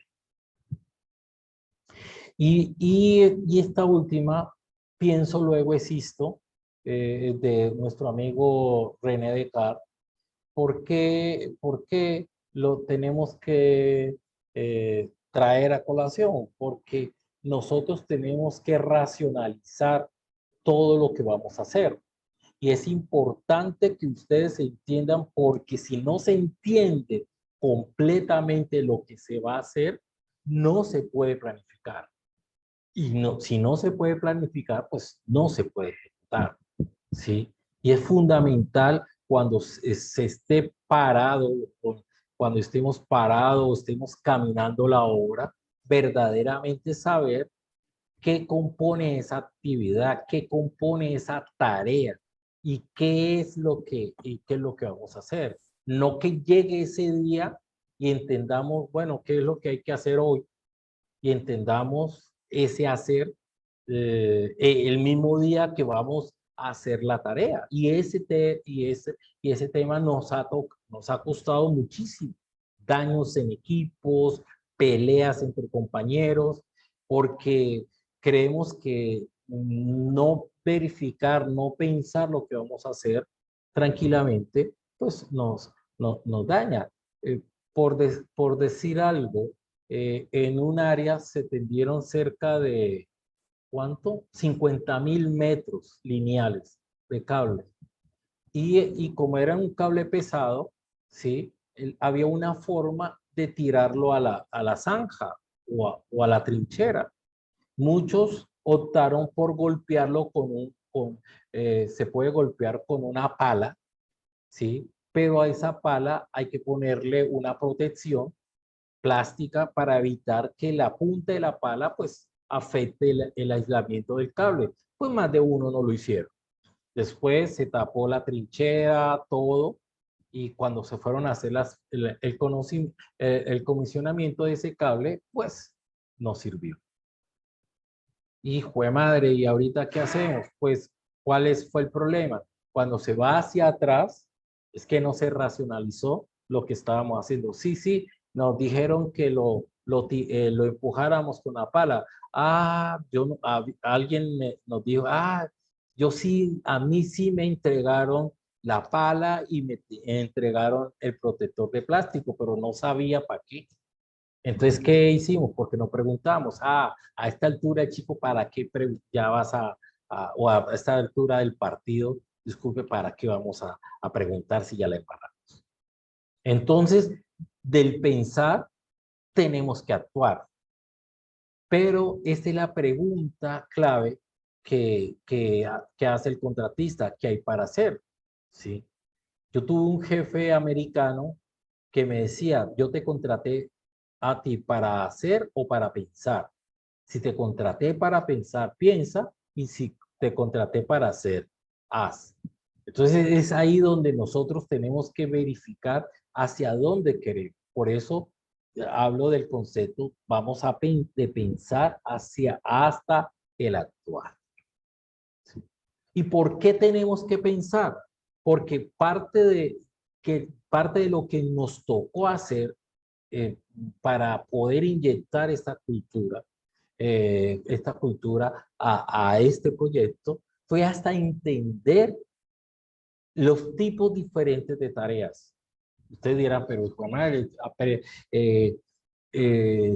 [SPEAKER 3] Y esta última, pienso luego existo, de nuestro amigo René Descartes. ¿Por qué lo tenemos que traer a colación? Porque nosotros tenemos que racionalizar todo lo que vamos a hacer. Y es importante que ustedes entiendan, porque si no se entiende completamente lo que se va a hacer, no se puede planificar. Y si no se puede planificar, pues no se puede ejecutar, ¿sí? Y es fundamental cuando se esté parado, cuando estemos parados, estemos caminando la obra, verdaderamente saber qué compone esa actividad, qué compone esa tarea y qué es lo que vamos a hacer. No que llegue ese día y entendamos, bueno, qué es lo que hay que hacer hoy, y entendamos ese hacer el mismo día que vamos a hacer la tarea. Y ese tema nos ha costado muchísimo. Daños en equipos, peleas entre compañeros, porque creemos que no verificar, no pensar lo que vamos a hacer tranquilamente, pues nos daña. Por decir algo, en un área se tendieron cerca de, ¿cuánto? 50.000 metros lineales de cable. Y como era un cable pesado, ¿sí? Había una forma de tirarlo a la zanja o a la trinchera. Muchos optaron por golpearlo se puede golpear con una pala, ¿sí? Pero a esa pala hay que ponerle una protección plástica para evitar que la punta de la pala pues afecte el aislamiento del cable. Pues más de uno no lo hicieron. Después se tapó la trinchera, todo, y cuando se fueron a hacer el comisionamiento de ese cable, pues no sirvió. Hijo de madre, ¿y ahorita qué hacemos? Pues, fue el problema? Cuando se va hacia atrás, es que no se racionalizó lo que estábamos haciendo. Sí, nos dijeron que lo empujáramos con la pala. Alguien nos dijo, yo sí, a mí sí me entregaron la pala y me entregaron el protector de plástico, pero no sabía para qué. Entonces, ¿qué hicimos? Porque nos preguntamos, a esta altura, chico, ¿para qué ya vas a o a esta altura del partido, disculpe, ¿para qué vamos a preguntar si ya la embarramos? Entonces, del pensar, tenemos que actuar. Pero esta es la pregunta clave que hace el contratista, ¿qué hay para hacer? ¿Sí? Yo tuve un jefe americano que me decía, yo te contraté a ti para hacer o para pensar. Si te contraté para pensar, piensa, y si te contraté para hacer, haz. Entonces es ahí donde nosotros tenemos que verificar hacia dónde queremos. Por eso hablo del concepto, vamos a de pensar hasta el actuar. ¿Sí? ¿Y por qué tenemos que pensar? Porque parte de lo que nos tocó hacer para poder inyectar esta cultura a este proyecto fue hasta entender los tipos diferentes de tareas. Ustedes dirán, pero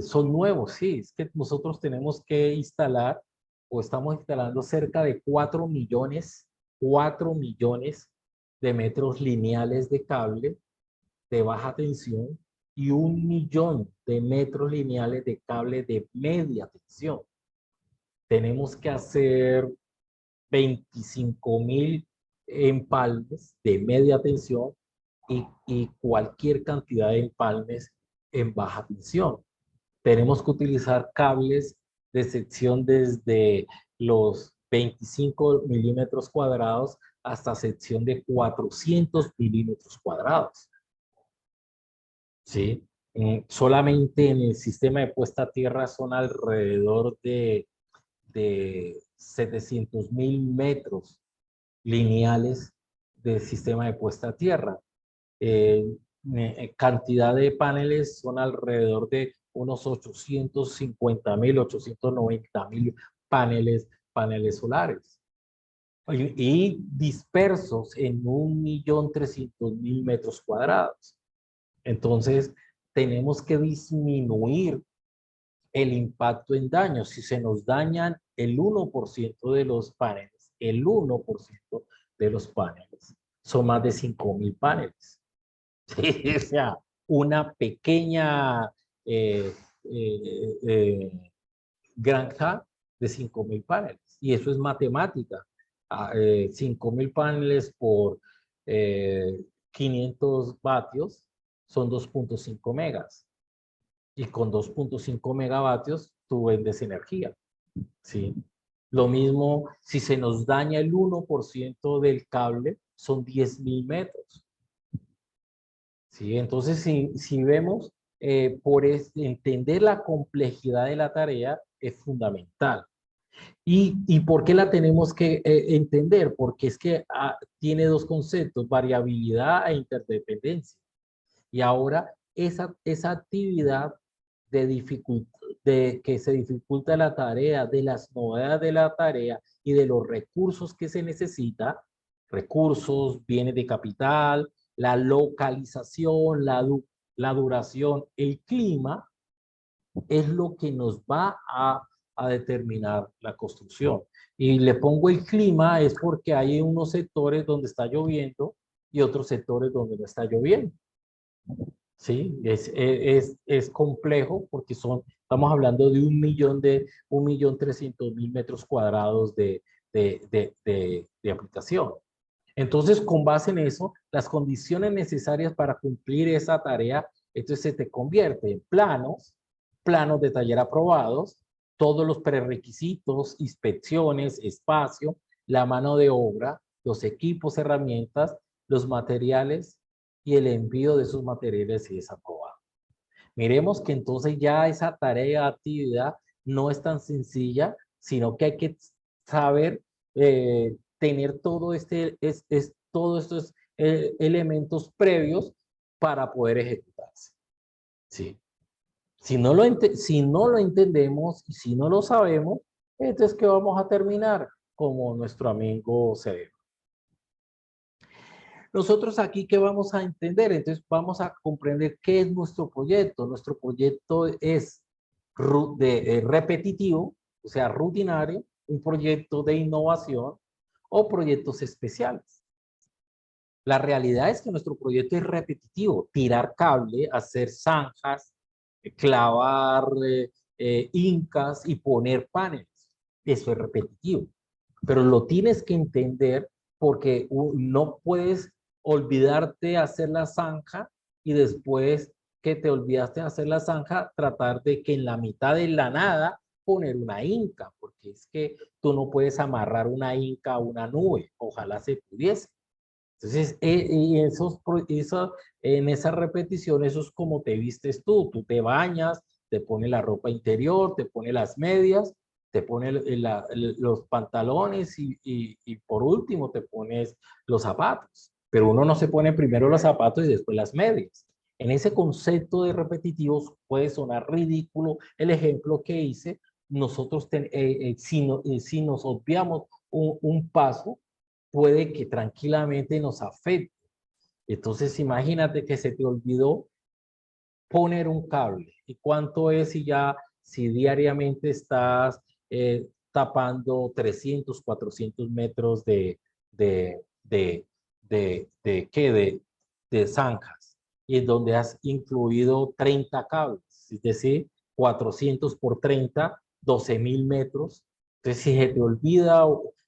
[SPEAKER 3] son nuevos, sí, es que nosotros tenemos que instalar o estamos instalando cerca de 4 millones de metros lineales de cable de baja tensión y 1 millón de metros lineales de cable de media tensión. Tenemos que hacer 25.000 empalmes de media tensión y cualquier cantidad de empalmes en baja tensión. Tenemos que utilizar cables de sección desde los 25 milímetros cuadrados hasta sección de 400 milímetros cuadrados. ¿Sí? Solamente en el sistema de puesta a tierra son alrededor de 700.000 metros lineales de sistema de puesta a tierra. Cantidad de paneles son alrededor de unos 850.000, 890.000 paneles solares. Y dispersos en 1.300.000 metros cuadrados. Entonces, tenemos que disminuir el impacto en daños. Si se nos dañan el 1% de los paneles, el 1% de los paneles, son más de 5.000 paneles. O sea, una pequeña granja de 5.000 paneles. Y eso es matemática. 5.000 paneles por 500 vatios son 2.5 megas. Y con 2.5 megavatios tú vendes energía. ¿Sí? Lo mismo, si se nos daña el 1% del cable, son 10.000 metros. ¿Sí? Entonces, si vemos, entender la complejidad de la tarea es fundamental. ¿Y por qué la tenemos que entender? Porque es que tiene dos conceptos, variabilidad e interdependencia. Y ahora esa actividad de que se dificulta la tarea, de las novedades de la tarea y de los recursos que se necesita, recursos, bienes de capital, la localización, la duración, el clima, es lo que nos va a determinar la construcción. Y le pongo el clima es porque hay unos sectores donde está lloviendo y otros sectores donde no está lloviendo. Sí, es complejo porque estamos hablando de 1.300.000 metros cuadrados de aplicación. Entonces, con base en eso, las condiciones necesarias para cumplir esa tarea, entonces se te convierte en planos de taller aprobados, todos los prerequisitos, inspecciones, espacio, la mano de obra, los equipos, herramientas, los materiales y el envío de esos materiales es aprobado. Miremos que entonces ya esa tarea de actividad no es tan sencilla, sino que hay que saber tener todos estos elementos previos para poder ejecutarse. ¿Sí? Si no lo entendemos y si no lo sabemos, entonces ¿qué vamos a terminar? Como nuestro amigo cerebro. Nosotros aquí, ¿qué vamos a entender? Entonces vamos a comprender qué es nuestro proyecto. Nuestro proyecto es repetitivo, o sea, rutinario, un proyecto de innovación o proyectos especiales. La realidad es que nuestro proyecto es repetitivo, tirar cable, hacer zanjas, clavar incas y poner paneles. Eso es repetitivo, pero lo tienes que entender porque no puedes olvidarte de hacer la zanja y después que te olvidaste de hacer la zanja, tratar de que en la mitad de la nada poner una inca, porque es que tú no puedes amarrar una inca a una nube, ojalá se pudiese. Entonces, y en esa repetición, eso es como te vistes tú te bañas, te pones la ropa interior, te pones las medias, te pones los pantalones y por último te pones los zapatos. Pero uno no se pone primero los zapatos y después las medias. En ese concepto de repetitivos puede sonar ridículo el ejemplo que hice. Nosotros, si nos obviamos un paso, puede que tranquilamente nos afecte. Entonces, imagínate que se te olvidó poner un cable. ¿Y cuánto es si diariamente estás tapando 300, 400 metros de zanjas? Y en donde has incluido 30 cables, es decir, 400 por 30, 12.000 metros. Entonces, si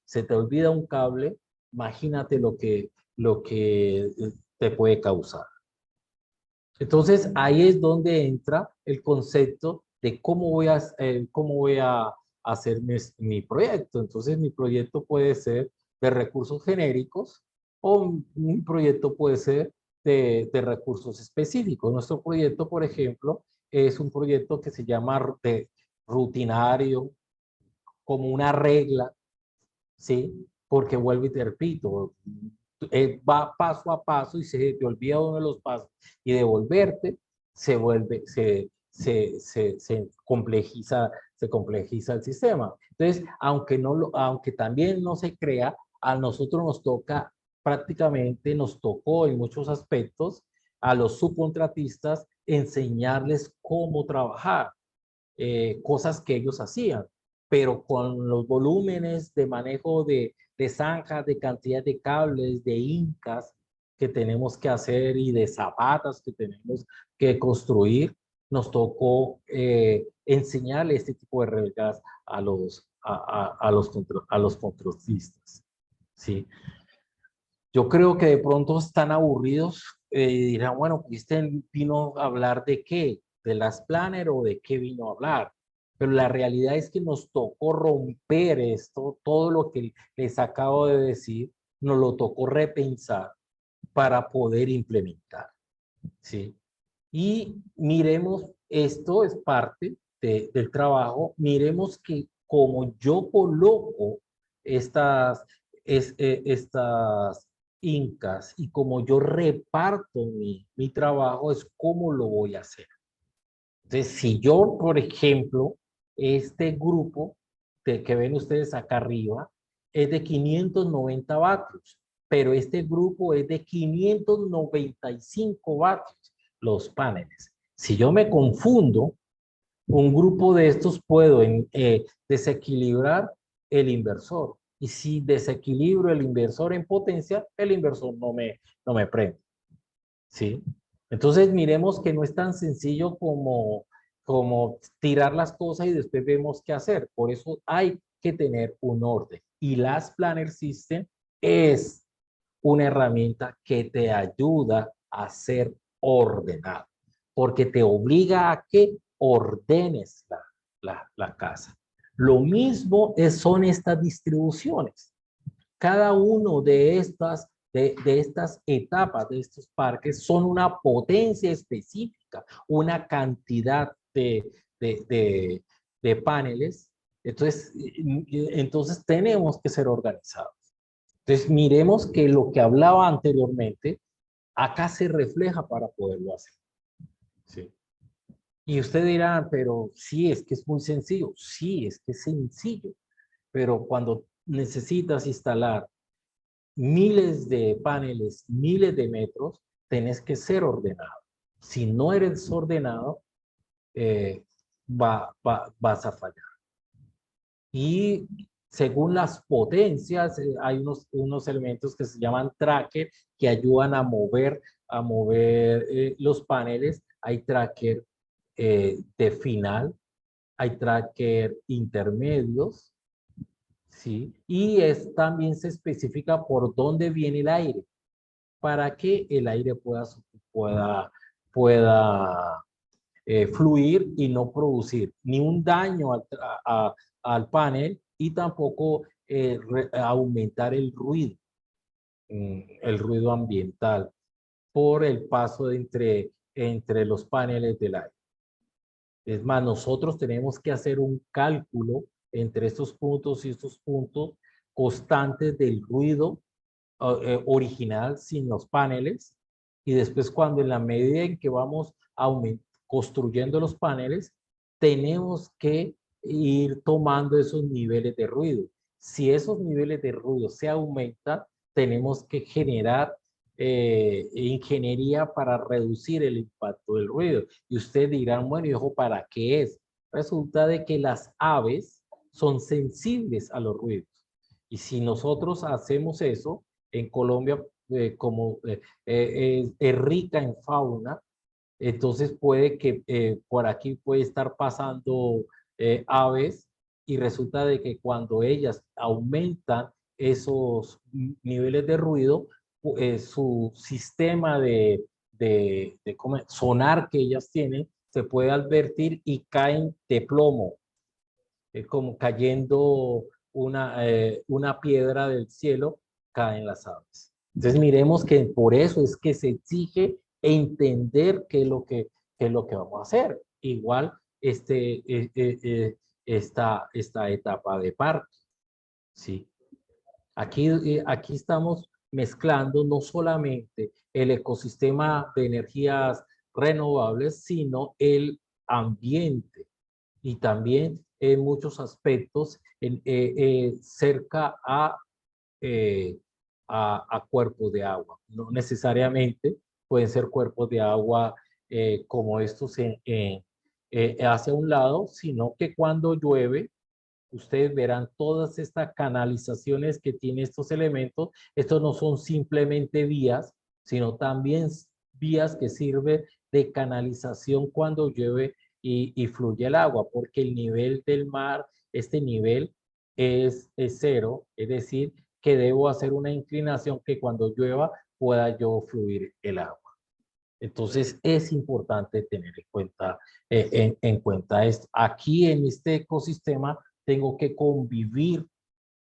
[SPEAKER 3] se te olvida un cable, imagínate lo que te puede causar. Entonces, ahí es donde entra el concepto de cómo voy a hacer mi proyecto. Entonces, mi proyecto puede ser de recursos genéricos o mi proyecto puede ser de recursos específicos. Nuestro proyecto, por ejemplo, es un proyecto que se llama de rutinario, como una regla, ¿sí? Porque vuelvo y te repito, va paso a paso y se te olvida uno de los pasos y devolverte, se complejiza el sistema. Entonces, aunque también no se crea, a nosotros nos tocó en muchos aspectos a los subcontratistas enseñarles cómo trabajar, cosas que ellos hacían, pero con los volúmenes de manejo de zanjas, de cantidad de cables, de incas que tenemos que hacer y de zapatas que tenemos que construir, nos tocó enseñarle este tipo de reglas a los contratistas, ¿sí? Yo creo que de pronto están aburridos y dirán, bueno, ¿usted vino a hablar de qué? ¿De las planner o de qué vino a hablar? Pero la realidad es que nos tocó romper esto, todo lo que les acabo de decir, nos lo tocó repensar para poder implementar, ¿sí? Y miremos, esto es parte del trabajo, miremos que como yo coloco estas incas y como yo reparto mi trabajo, es cómo lo voy a hacer. Entonces, si yo, por ejemplo, este grupo que ven ustedes acá arriba es de 590 vatios, pero este grupo es de 595 vatios, los paneles. Si yo me confundo, un grupo de estos puedo desequilibrar el inversor. Y si desequilibro el inversor en potencia, el inversor no me prende. ¿Sí? Entonces miremos que no es tan sencillo como tirar las cosas y después vemos qué hacer. Por eso hay que tener un orden. Y las Planner System es una herramienta que te ayuda a ser ordenado, porque te obliga a que ordenes la casa. Lo mismo son estas distribuciones. Cada uno de estas etapas, de estos parques, son una potencia específica, una cantidad de paneles. Entonces tenemos que ser organizados. Entonces miremos que lo que hablaba anteriormente, acá se refleja para poderlo hacer. ¿Sí? Y usted dirá, pero sí, es que es muy sencillo. Sí, es que es sencillo. Pero cuando necesitas instalar miles de paneles, miles de metros, tenés que ser ordenado. Si no eres ordenado, vas a fallar. Y Según las potencias, hay unos elementos que se llaman tracker que ayudan a mover los paneles. Hay tracker de final, hay tracker intermedios, ¿sí? Y también se especifica por dónde viene el aire, para que el aire pueda fluir y no producir ni un daño al panel y tampoco aumentar el ruido ambiental por el paso entre los paneles del aire. Es más, nosotros tenemos que hacer un cálculo entre estos puntos y estos puntos constantes del ruido original sin los paneles, y después cuando en la medida en que vamos construyendo los paneles, tenemos que ir tomando esos niveles de ruido. Si esos niveles de ruido se aumentan, tenemos que generar ingeniería para reducir el impacto del ruido. Y ustedes dirán, bueno, ¿y para qué es? Resulta de que las aves son sensibles a los ruidos. Y si nosotros hacemos eso, en Colombia, como es rica en fauna, entonces puede que por aquí puede estar pasando aves, y resulta de que cuando ellas aumentan esos niveles de ruido, su sistema de sonar que ellas tienen se puede advertir y caen de plomo, como cayendo una piedra del cielo, caen las aves. Entonces miremos que por eso es que se exige entender qué es lo que vamos a hacer. Igual esta etapa de parque, ¿sí? Aquí estamos mezclando no solamente el ecosistema de energías renovables, sino el ambiente, y también en muchos aspectos cerca a cuerpos de agua. No necesariamente pueden ser cuerpos de agua como estos hacia un lado, sino que cuando llueve, ustedes verán todas estas canalizaciones que tienen estos elementos. Estos no son simplemente vías, sino también vías que sirven de canalización cuando llueve y fluye el agua, porque el nivel del mar, este nivel es cero, es decir, que debo hacer una inclinación que cuando llueva pueda yo fluir el agua. Entonces es importante tener en cuenta esto. Aquí en este ecosistema tengo que convivir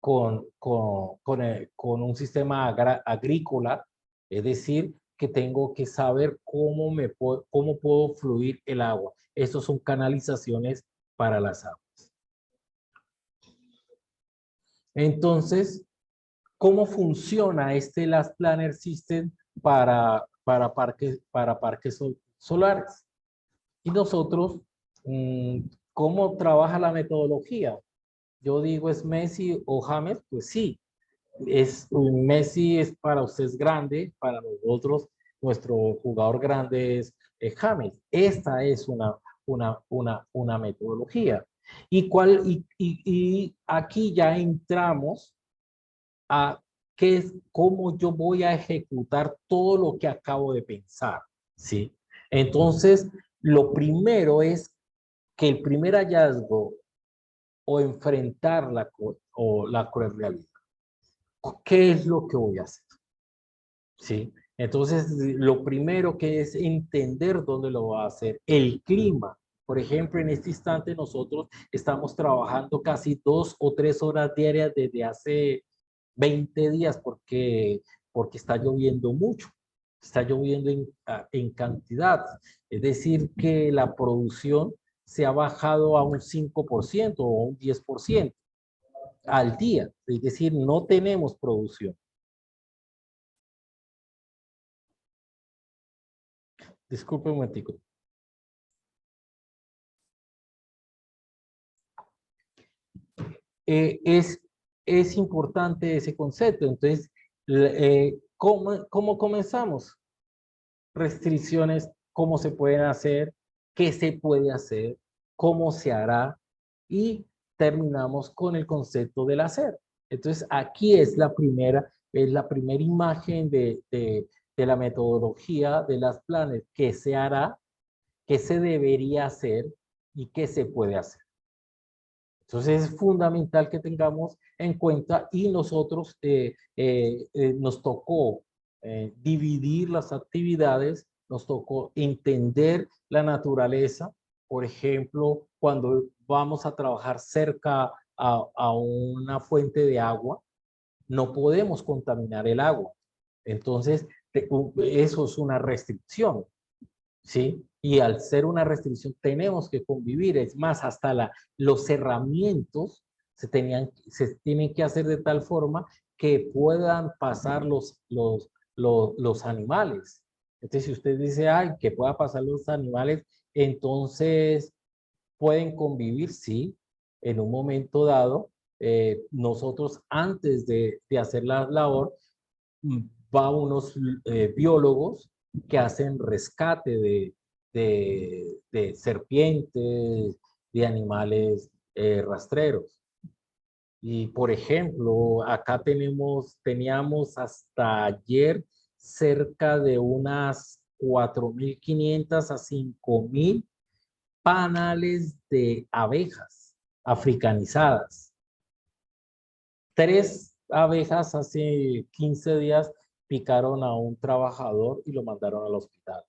[SPEAKER 3] con un sistema agrícola, es decir, que tengo que saber cómo puedo fluir el agua. Estos son canalizaciones para las aguas. Entonces, ¿cómo funciona este Last Planner System para parques solares? Y nosotros, ¿cómo trabaja la metodología? Yo digo, ¿es Messi o James? Pues sí, Messi es para ustedes grande, para nosotros nuestro jugador grande es James. Esta es una metodología. Y aquí ya entramos a cómo yo voy a ejecutar todo lo que acabo de pensar, ¿sí? Entonces, lo primero es que el primer hallazgo o enfrentar la cruel realidad. ¿Qué es lo que voy a hacer? ¿Sí? Entonces, lo primero que es entender dónde lo va a hacer. El clima. Por ejemplo, en este instante nosotros estamos trabajando casi 2 o 3 horas diarias desde hace 20 días porque está lloviendo mucho. Está lloviendo en cantidad. Es decir, que la producción se ha bajado a un 5% o un 10% al día. Es decir, no tenemos producción. Disculpe un momentico. Es importante ese concepto. Entonces, ¿cómo comenzamos? Restricciones, cómo se pueden hacer, qué se puede hacer, cómo se hará, y terminamos con el concepto del hacer. Entonces, aquí es la primera imagen de la metodología de las planes, qué se hará, qué se debería hacer y qué se puede hacer. Entonces es fundamental que tengamos en cuenta y nosotros nos tocó dividir las actividades, nos tocó entender la naturaleza. Por ejemplo, cuando vamos a trabajar cerca a una fuente de agua, no podemos contaminar el agua. Entonces, eso es una restricción, ¿sí? Y al ser una restricción tenemos que convivir. Es más, hasta los cerramientos se tienen que hacer de tal forma que puedan pasar los animales. Entonces, si usted dice, ay, que pueda pasar los animales, entonces pueden convivir, sí, en un momento dado. Nosotros antes de hacer la labor, va unos biólogos que hacen rescate de serpientes, de animales rastreros. Y por ejemplo, acá teníamos hasta ayer cerca de unas 4.500 a 5.000 panales de abejas africanizadas. 3 abejas hace 15 días picaron a un trabajador y lo mandaron al hospital.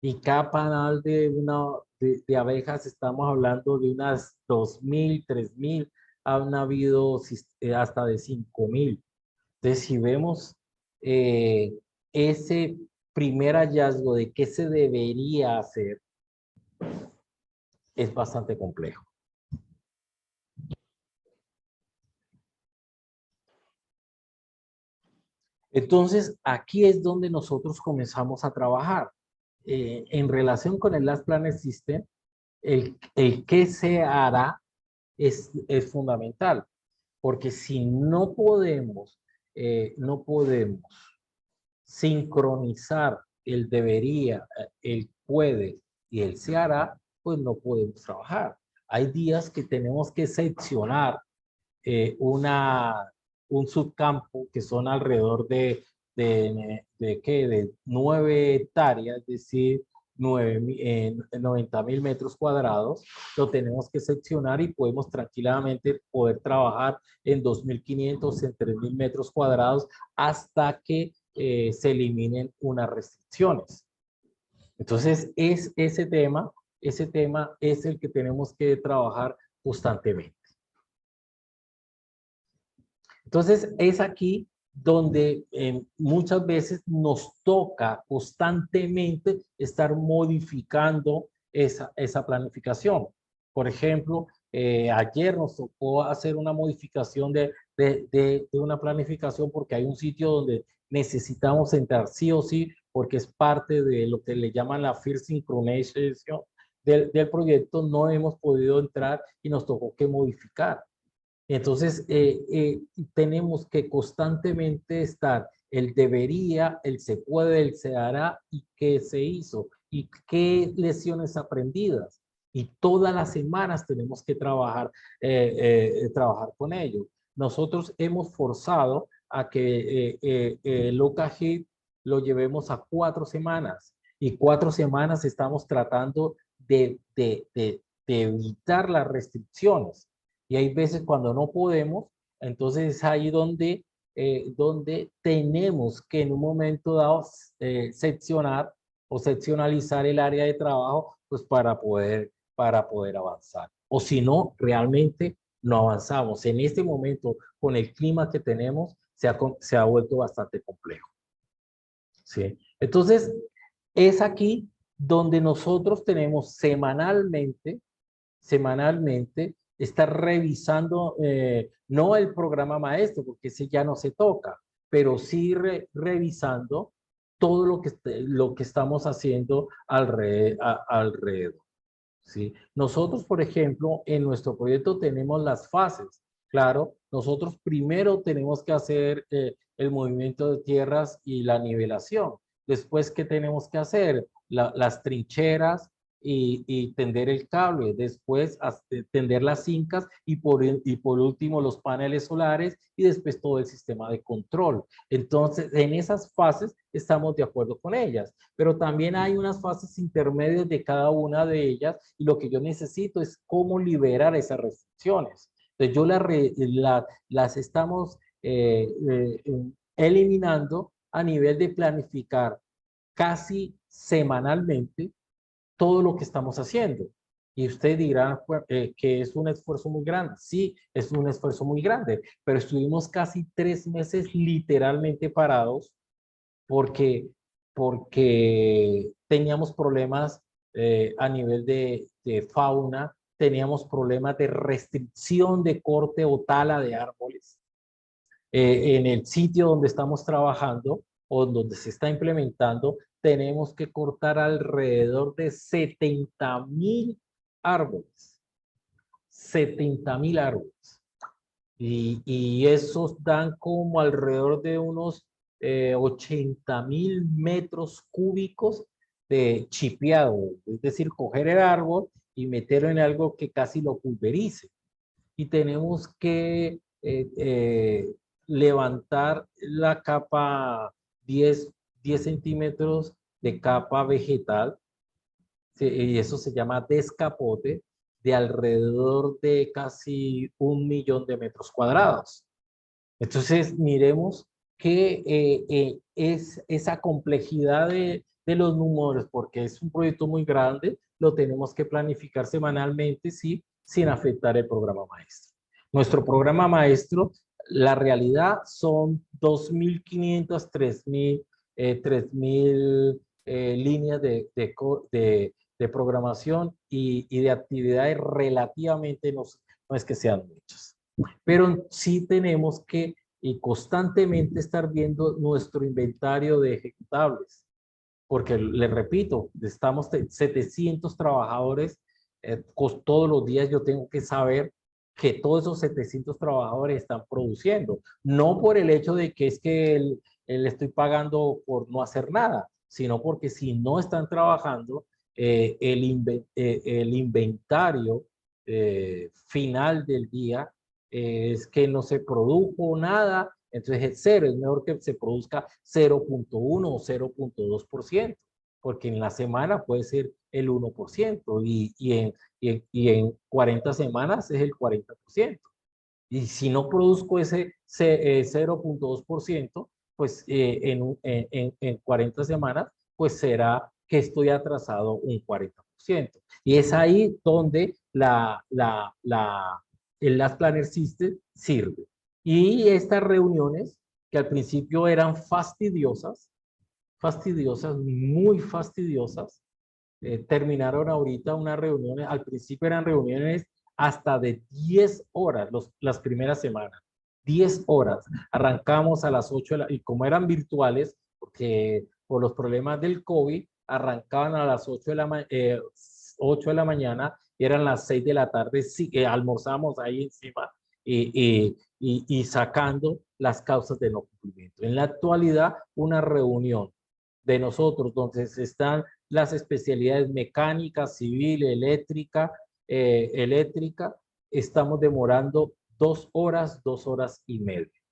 [SPEAKER 3] Y cada panal de abejas, estamos hablando de unas 2.000, 3.000, han habido hasta de 5.000. Entonces, si vemos ese primer hallazgo de qué se debería hacer, es bastante complejo. Entonces, aquí es donde nosotros comenzamos a trabajar. En relación con el Last Planner System, el qué se hará es fundamental, porque si no podemos sincronizar el debería, el puede y el se hará, pues no podemos trabajar. Hay días que tenemos que seccionar un subcampo que son alrededor de 9 hectáreas, es decir, 90.000 metros cuadrados. Lo tenemos que seccionar y podemos tranquilamente poder trabajar en 2.500, en 3.000 metros cuadrados hasta que se eliminen unas restricciones. Entonces, ese tema es el que tenemos que trabajar constantemente. Entonces, es aquí donde muchas veces nos toca constantemente estar modificando esa planificación. Por ejemplo, ayer nos tocó hacer una modificación de una planificación porque hay un sitio donde necesitamos entrar sí o sí, porque es parte de lo que le llaman la First Synchronization del proyecto. No hemos podido entrar y nos tocó que modificar. Entonces, tenemos que constantemente estar el debería, el se puede, el se hará y qué se hizo y qué lecciones aprendidas. Y todas las semanas tenemos que trabajar con ello. Nosotros hemos forzado a que LocaHit lo llevemos a 4 semanas. Y 4 semanas estamos tratando de evitar las restricciones. Y hay veces cuando no podemos, entonces es ahí donde tenemos que en un momento dado seccionar o seccionalizar el área de trabajo, pues para poder avanzar. O si no, realmente no avanzamos. En este momento, con el clima que tenemos, se ha vuelto bastante complejo. ¿Sí? Entonces, es aquí donde nosotros tenemos semanalmente, estar revisando, no el programa maestro, porque ese ya no se toca, pero sí revisando todo lo que estamos haciendo alrededor. ¿Sí? Nosotros, por ejemplo, en nuestro proyecto tenemos las fases. Claro, nosotros primero tenemos que hacer el movimiento de tierras y la nivelación. Después, ¿qué tenemos que hacer? Las trincheras, y tender el cable, después tender las fincas y por último los paneles solares y después todo el sistema de control. Entonces, en esas fases estamos de acuerdo con ellas, pero también hay unas fases intermedias de cada una de ellas y lo que yo necesito es cómo liberar esas restricciones. Entonces, las estamos eliminando a nivel de planificar casi semanalmente todo lo que estamos haciendo. Y usted dirá que es un esfuerzo muy grande. Sí, es un esfuerzo muy grande, pero estuvimos casi 3 meses literalmente parados porque teníamos problemas a nivel de fauna, teníamos problemas de restricción de corte o tala de árboles. En el sitio donde estamos trabajando o donde se está implementando, tenemos que cortar alrededor de 70.000 árboles. 70.000 árboles. Y esos dan como alrededor de unos 80.000 metros cúbicos de chipeado, es decir, coger el árbol y meterlo en algo que casi lo pulverice. Y tenemos que levantar la capa 10 centímetros de capa vegetal, y eso se llama descapote, de alrededor de casi 1.000.000 de metros cuadrados. Entonces, miremos qué es esa complejidad de los números, porque es un proyecto muy grande, lo tenemos que planificar semanalmente, sí, sin afectar el programa maestro. Nuestro programa maestro, la realidad son 2.500, 3.000 líneas de programación y de actividades relativamente no es que sean muchas. Pero sí tenemos que y constantemente estar viendo nuestro inventario de ejecutables, porque les repito, estamos 700 trabajadores, todos los días yo tengo que saber que todos esos 700 trabajadores están produciendo, no por el hecho de que es que le estoy pagando por no hacer nada, sino porque si no están trabajando, el inventario final del día es que no se produjo nada, entonces es cero, es mejor que se produzca 0.1 o 0.2%, porque en la semana puede ser el 1% y en 40 semanas es el 40%. Y si no produzco ese 0.2%, pues en 40 semanas, pues será que estoy atrasado un 40%. Y es ahí donde el Last Planner System sirve. Y estas reuniones, que al principio eran fastidiosas, muy fastidiosas, terminaron ahorita unas reuniones, al principio eran reuniones hasta de 10 horas las primeras semanas. 10 horas. Arrancamos a las 8 y como eran virtuales, porque por los problemas del COVID, arrancaban a las 8 de la mañana, y eran las 6 de la tarde, sí, almorzamos ahí encima y sacando las causas de no cumplimiento. En la actualidad, una reunión de nosotros donde están las especialidades mecánica, civil, eléctrica, estamos demorando 2 horas, 2 horas y media.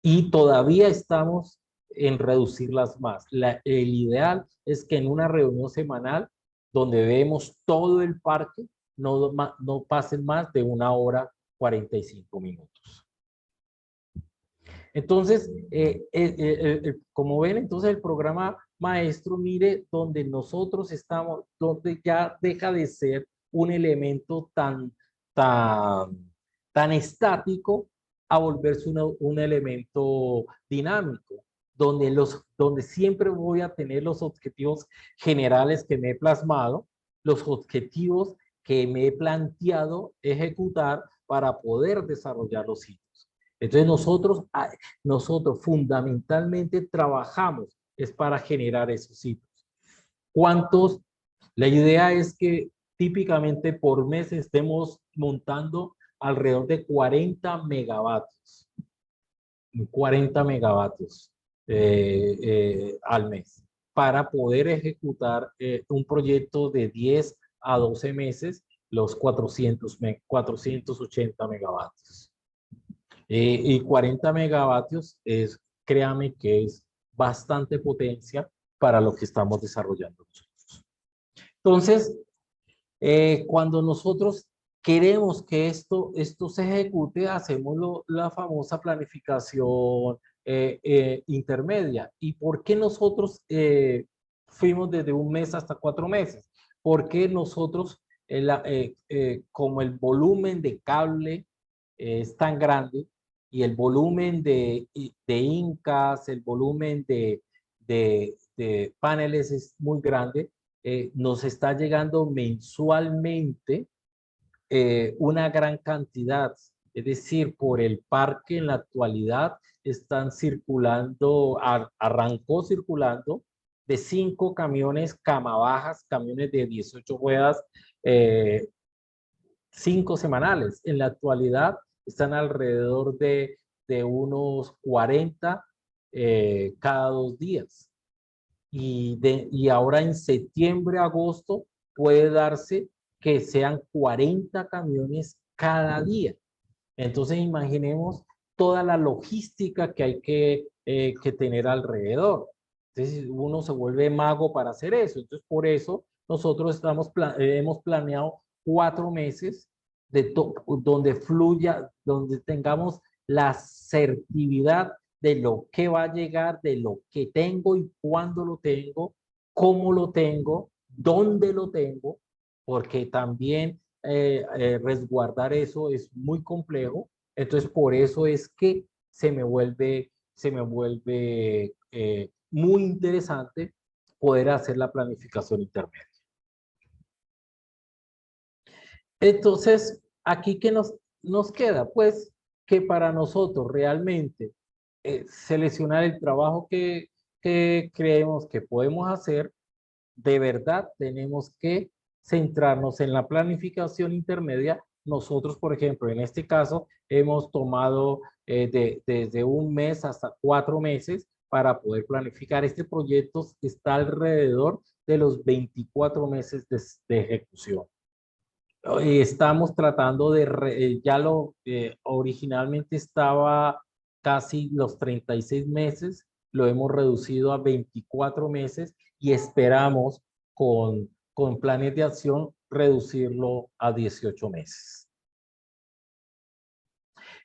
[SPEAKER 3] Y todavía estamos en reducirlas más. El ideal es que en una reunión semanal, donde vemos todo el parque, no pasen más de 1 hora 45 minutos. Entonces, como ven, entonces el programa maestro, mire, donde nosotros estamos, donde ya deja de ser un elemento tan estático a volverse un elemento dinámico, donde siempre voy a tener los objetivos generales que me he plasmado, los objetivos que me he planteado ejecutar para poder desarrollar los hitos. Entonces nosotros fundamentalmente trabajamos es para generar esos hitos. ¿Cuántos? La idea es que típicamente por mes estemos montando alrededor de 40 megavatios. 40 megavatios al mes. para poder ejecutar un proyecto de 10 a 12 meses, los 480 megavatios. Y 40 megavatios créame que es bastante potencia para lo que estamos desarrollando nosotros. Entonces, cuando nosotros queremos que esto se ejecute, hacemos la famosa planificación intermedia. ¿Y por qué nosotros fuimos desde un mes hasta 4 meses? Porque nosotros, como el volumen de cable es tan grande y el volumen de incas, el volumen de paneles es muy grande, nos está llegando mensualmente una gran cantidad. Es decir, por el parque en la actualidad están circulando, arrancó circulando de 5 camiones cama bajas, camiones de 18 ruedas, 5 semanales. En la actualidad están alrededor de unos 40 cada 2 días. Y ahora en septiembre, agosto, puede darse que sean 40 camiones cada día. Entonces imaginemos toda la logística que hay que tener alrededor. Entonces uno se vuelve mago para hacer eso. Entonces por eso nosotros hemos planeado 4 meses donde fluya, donde tengamos la certidumbre de lo que va a llegar, de lo que tengo y cuándo lo tengo, cómo lo tengo, dónde lo tengo, porque también resguardar eso es muy complejo. Entonces, por eso es que se me vuelve muy interesante poder hacer la planificación intermedia. Entonces, aquí ¿qué nos queda? Pues que para nosotros realmente seleccionar el trabajo que creemos que podemos hacer, de verdad tenemos que centrarnos en la planificación intermedia. Nosotros, por ejemplo, en este caso, hemos tomado desde un mes hasta 4 meses para poder planificar. Este proyecto está alrededor de los 24 meses de ejecución. Estamos tratando de, originalmente estaba casi los 36 meses, lo hemos reducido a 24 meses y esperamos con planes de acción reducirlo a 18 meses.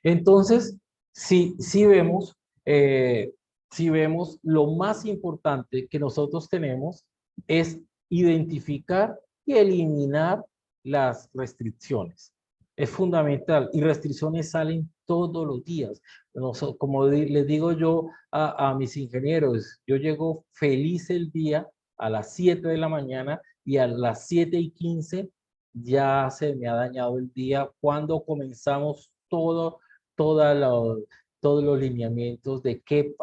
[SPEAKER 3] Entonces, si vemos lo más importante que nosotros tenemos es identificar y eliminar las restricciones. Es fundamental y restricciones salen todos los días. Como les digo yo a mis ingenieros, yo llego feliz el día a las 7 de la mañana y a las 7:15 ya se me ha dañado el día cuando comenzamos todos los lineamientos de qué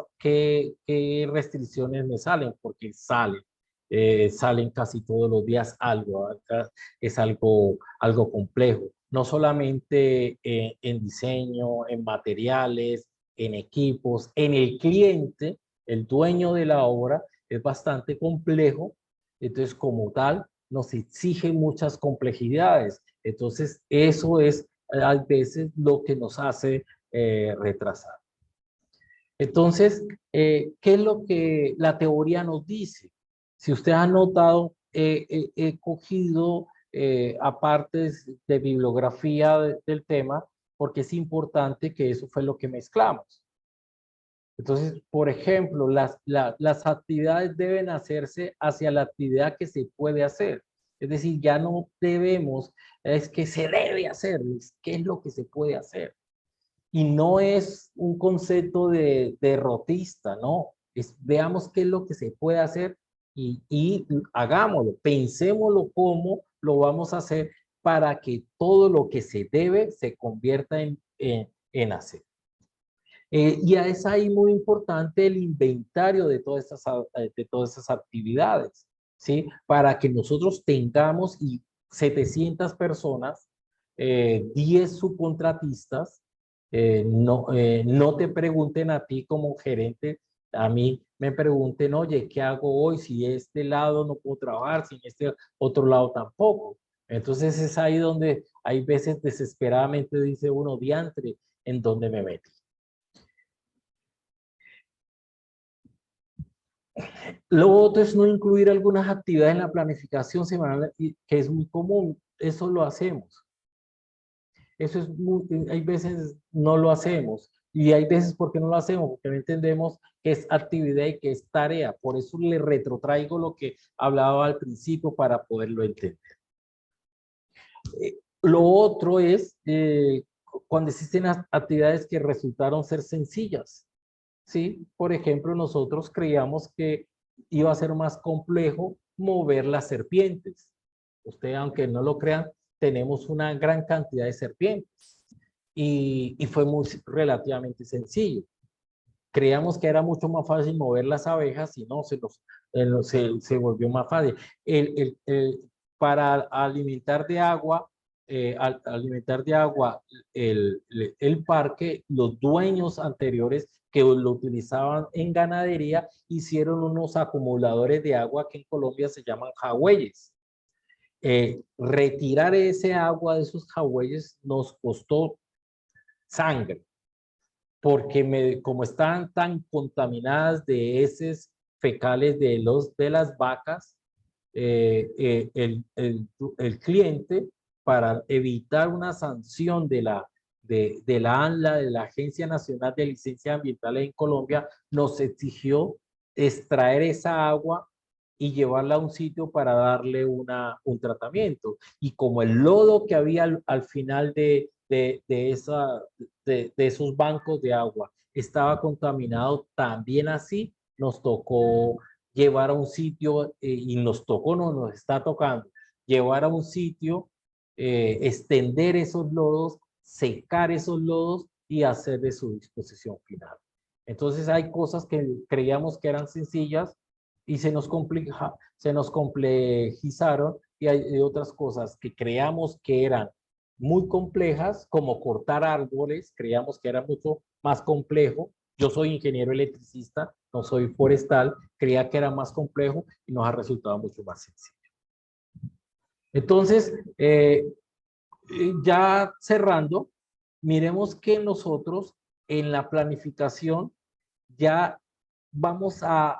[SPEAKER 3] restricciones me salen, porque salen casi todos los días algo. Es algo complejo, no solamente en diseño, en materiales, en equipos, en el cliente, el dueño de la obra, es bastante complejo. Entonces, como tal, nos exige muchas complejidades. Entonces, eso es a veces lo que nos hace retrasar. Entonces, ¿qué es lo que la teoría nos dice? Si usted ha notado, he cogido apartes de bibliografía del tema, porque es importante que eso fue lo que mezclamos. Entonces, por ejemplo, las actividades deben hacerse hacia la actividad que se puede hacer. Es decir, ya no debemos, es que se debe hacer, es qué es lo que se puede hacer. Y no es un concepto de derrotista, no. Veamos qué es lo que se puede hacer y hagámoslo, pensémoslo cómo lo vamos a hacer para que todo lo que se debe se convierta en hacer. Y es ahí muy importante el inventario de todas esas actividades, ¿sí? Para que nosotros tengamos 700 personas, 10 subcontratistas, no te pregunten a ti como gerente a mí me pregunten, oye, ¿qué hago hoy? Si este lado no puedo trabajar, si en este otro lado tampoco. Entonces es ahí donde hay veces desesperadamente dice uno, diantre, ¿en dónde me metí? Lo otro es no incluir algunas actividades en la planificación semanal, que es muy común. Eso lo hacemos. Eso es muy, hay veces no lo hacemos. Y hay veces porque no lo hacemos, porque no entendemos que es actividad y que es tarea. Por eso le retrotraigo lo que hablaba al principio para poderlo entender. Lo otro es cuando existen actividades que resultaron ser sencillas. ¿Sí? Por ejemplo, nosotros creíamos que iba a ser más complejo mover las serpientes. Usted, aunque no lo crean, tenemos una gran cantidad de serpientes y fue muy relativamente sencillo. Creíamos que era mucho más fácil mover las abejas y no, se volvió más fácil. Para alimentar de agua, el parque, los dueños anteriores que lo utilizaban en ganadería hicieron unos acumuladores de agua que en Colombia se llaman jagüeyes. Retirar ese agua de esos jagüeyes nos costó sangre, porque como estaban tan contaminadas de heces fecales de las vacas, el cliente, para evitar una sanción de la ANLA, de la Agencia Nacional de Licencias Ambientales en Colombia, nos exigió extraer esa agua y llevarla a un sitio para darle un tratamiento. Y como el lodo que había al final de esos bancos de agua estaba contaminado, también así nos tocó llevar a un sitio, y nos tocó, no nos está tocando, llevar a un sitio, extender esos lodos, secar esos lodos y hacer de su disposición final. Entonces hay cosas que creíamos que eran sencillas y se nos complejizaron, y hay otras cosas que creíamos que eran muy complejas, como cortar árboles, creíamos que era mucho más complejo. Yo soy ingeniero electricista, no soy forestal, creía que era más complejo y nos ha resultado mucho más sencillo. Entonces, ya cerrando, miremos que nosotros en la planificación ya vamos a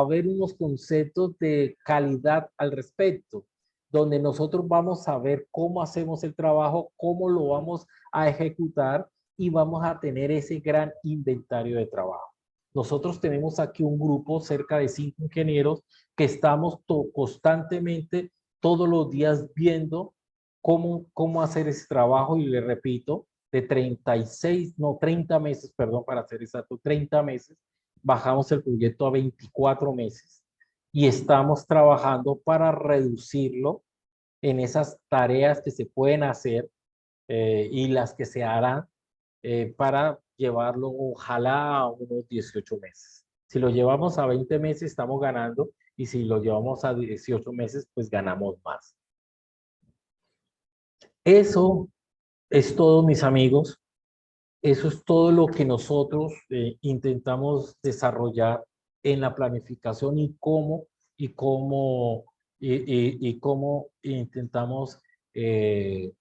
[SPEAKER 3] ver unos conceptos de calidad al respecto, donde nosotros vamos a ver cómo hacemos el trabajo, cómo lo vamos a ejecutar y vamos a tener ese gran inventario de trabajo. Nosotros tenemos aquí un grupo, cerca de 5 ingenieros, que estamos constantemente todos los días viendo cómo hacer ese trabajo, y le repito, de 30 meses, perdón, para ser exacto, 30 meses, bajamos el proyecto a 24 meses y estamos trabajando para reducirlo en esas tareas que se pueden hacer, y las que se harán, para llevarlo ojalá a unos 18 meses. Si lo llevamos a 20 meses estamos ganando, y si lo llevamos a 18 meses pues ganamos más. Eso es todo, mis amigos. Eso es todo lo que nosotros intentamos desarrollar en la planificación, y cómo intentamos eh,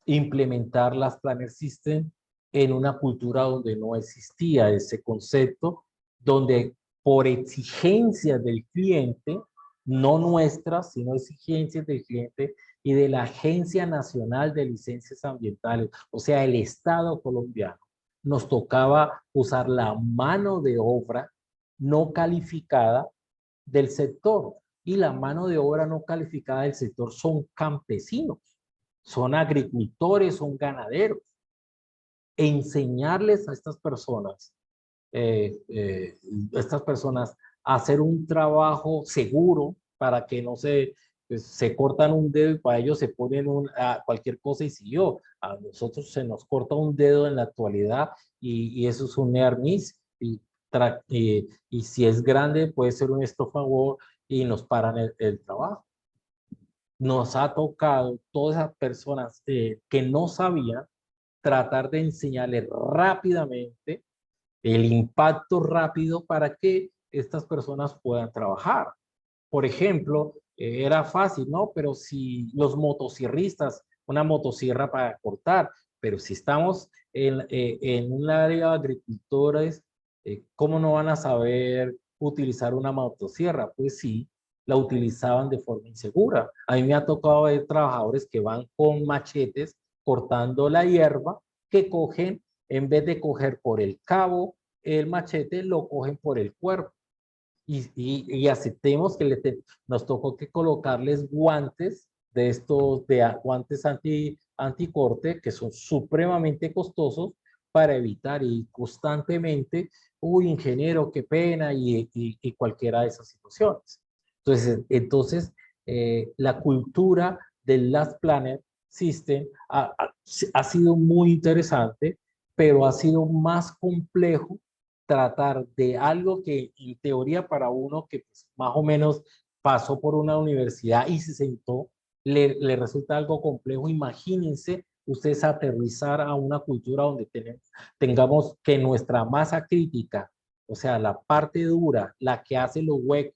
[SPEAKER 3] implementar las Planner System en una cultura donde no existía ese concepto, donde por exigencias del cliente, no nuestras, sino exigencias del cliente y de la Agencia Nacional de Licencias Ambientales, o sea, el Estado colombiano, nos tocaba usar la mano de obra no calificada del sector. Y la mano de obra no calificada del sector son campesinos, son agricultores, son ganaderos. Enseñarles a estas personas a hacer un trabajo seguro, para que no se cortan un dedo y para ellos se ponen cualquier cosa y siguió. A nosotros se nos corta un dedo en la actualidad y eso es un near miss, y si es grande puede ser un stop and go y nos paran el trabajo. Nos ha tocado todas esas personas que no sabían, tratar de enseñarles rápidamente el impacto rápido para que estas personas puedan trabajar. Por ejemplo, era fácil, ¿no? Pero si los motosierristas, una motosierra para cortar, pero si estamos en un área de agricultores, ¿cómo no van a saber utilizar una motosierra? Pues sí, la utilizaban de forma insegura. A mí me ha tocado ver trabajadores que van con machetes cortando la hierba, que cogen, en vez de coger por el cabo, el machete lo cogen por el cuerpo. Y aceptemos que nos tocó que colocarles guantes de estos, guantes anticorte, que son supremamente costosos para evitar y constantemente, uy, ingeniero, qué pena, y cualquiera de esas situaciones. Entonces la cultura del Last Planner System ha sido muy interesante, pero ha sido más complejo tratar de algo que en teoría para uno que pues, más o menos pasó por una universidad y se sentó, le resulta algo complejo. Imagínense ustedes aterrizar a una cultura donde tengamos que nuestra masa crítica, o sea, la parte dura, la que hace los huecos,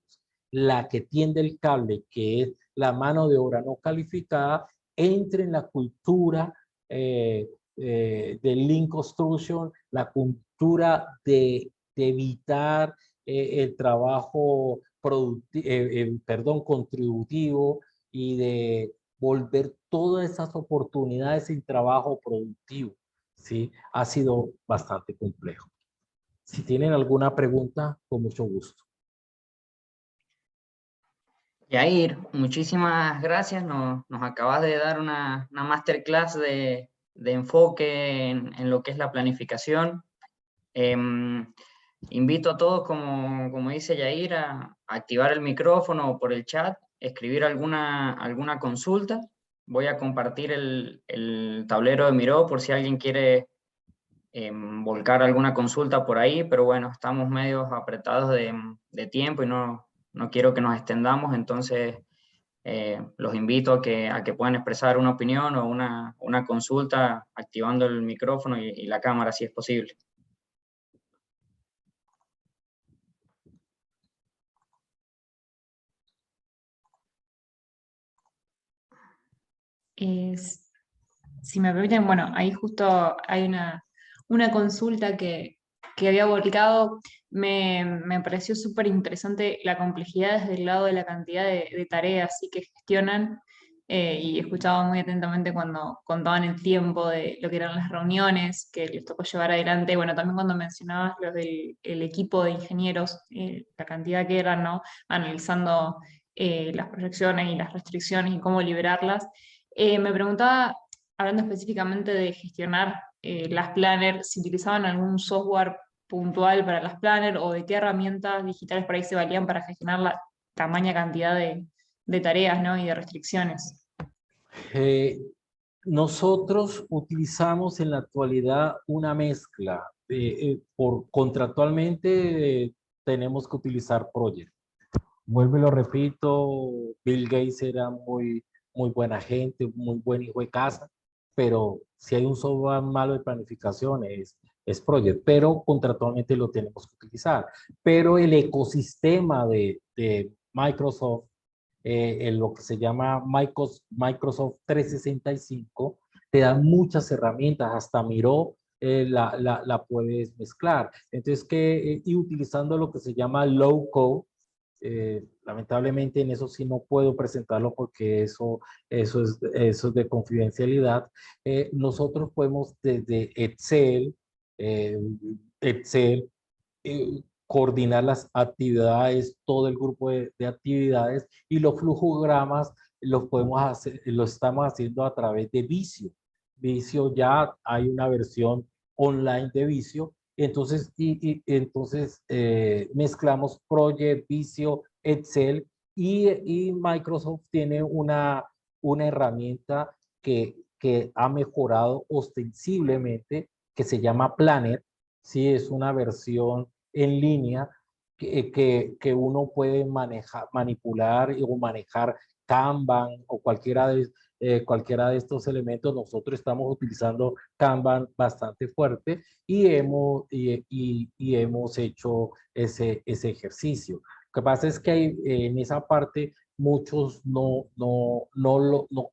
[SPEAKER 3] la que tiende el cable, que es la mano de obra no calificada, entre en la cultura del Lean Construction, la cultura de evitar el trabajo contributivo y de volver todas esas oportunidades en trabajo productivo, ¿sí? Ha sido bastante complejo. Si tienen alguna pregunta, con mucho gusto.
[SPEAKER 2] Yair, muchísimas gracias. Nos acabas de dar una masterclass de enfoque en lo que es la planificación. Invito a todos, como dice Yair, a activar el micrófono o por el chat, escribir alguna consulta. Voy a compartir el tablero de Miro por si alguien quiere volcar alguna consulta por ahí, pero bueno, estamos medio apretados de tiempo y no quiero que nos extendamos, entonces los invito a que puedan expresar una opinión o una consulta activando el micrófono y la cámara si es posible.
[SPEAKER 1] Si me permiten, bueno, ahí justo hay una consulta que había volcado. Me pareció súper interesante la complejidad desde el lado de la cantidad de tareas ¿sí? que gestionan, y escuchaba muy atentamente cuando contaban el tiempo de lo que eran las reuniones que les tocó llevar adelante. Bueno, también cuando mencionabas los del el equipo de ingenieros, la cantidad que eran, ¿no? Analizando las proyecciones y las restricciones y cómo liberarlas. Me preguntaba, hablando específicamente de gestionar las planners, si utilizaban algún software puntual para las planners o de qué herramientas digitales por ahí se valían para gestionar la tamaña cantidad de tareas, ¿no? y de restricciones.
[SPEAKER 3] Nosotros utilizamos en la actualidad una mezcla. Contractualmente tenemos que utilizar Project. Vuelvo y lo repito, Bill Gates era muy buena gente, muy buen hijo de casa, pero si hay un software malo de planificación es Project, pero contractualmente lo tenemos que utilizar. Pero el ecosistema de Microsoft, en lo que se llama Microsoft 365, te da muchas herramientas, hasta Miro la puedes mezclar. Entonces, y utilizando lo que se llama low code, lamentablemente en eso sí no puedo presentarlo porque eso es de confidencialidad. Nosotros podemos desde Excel, eh, Excel coordinar las actividades, todo el grupo de actividades, y los flujogramas los podemos hacer, lo estamos haciendo a través de Visio. Visio ya hay una versión online de Visio. Entonces, entonces mezclamos Project, Visio, Excel, y Microsoft tiene una herramienta que ha mejorado ostensiblemente, que se llama Planner. Sí, es una versión en línea que uno puede manejar, manipular o manejar Kanban o cualquiera cualquiera de estos elementos. Nosotros estamos utilizando Kanban bastante fuerte y hemos hecho ese ejercicio. Lo que pasa es que en esa parte muchos no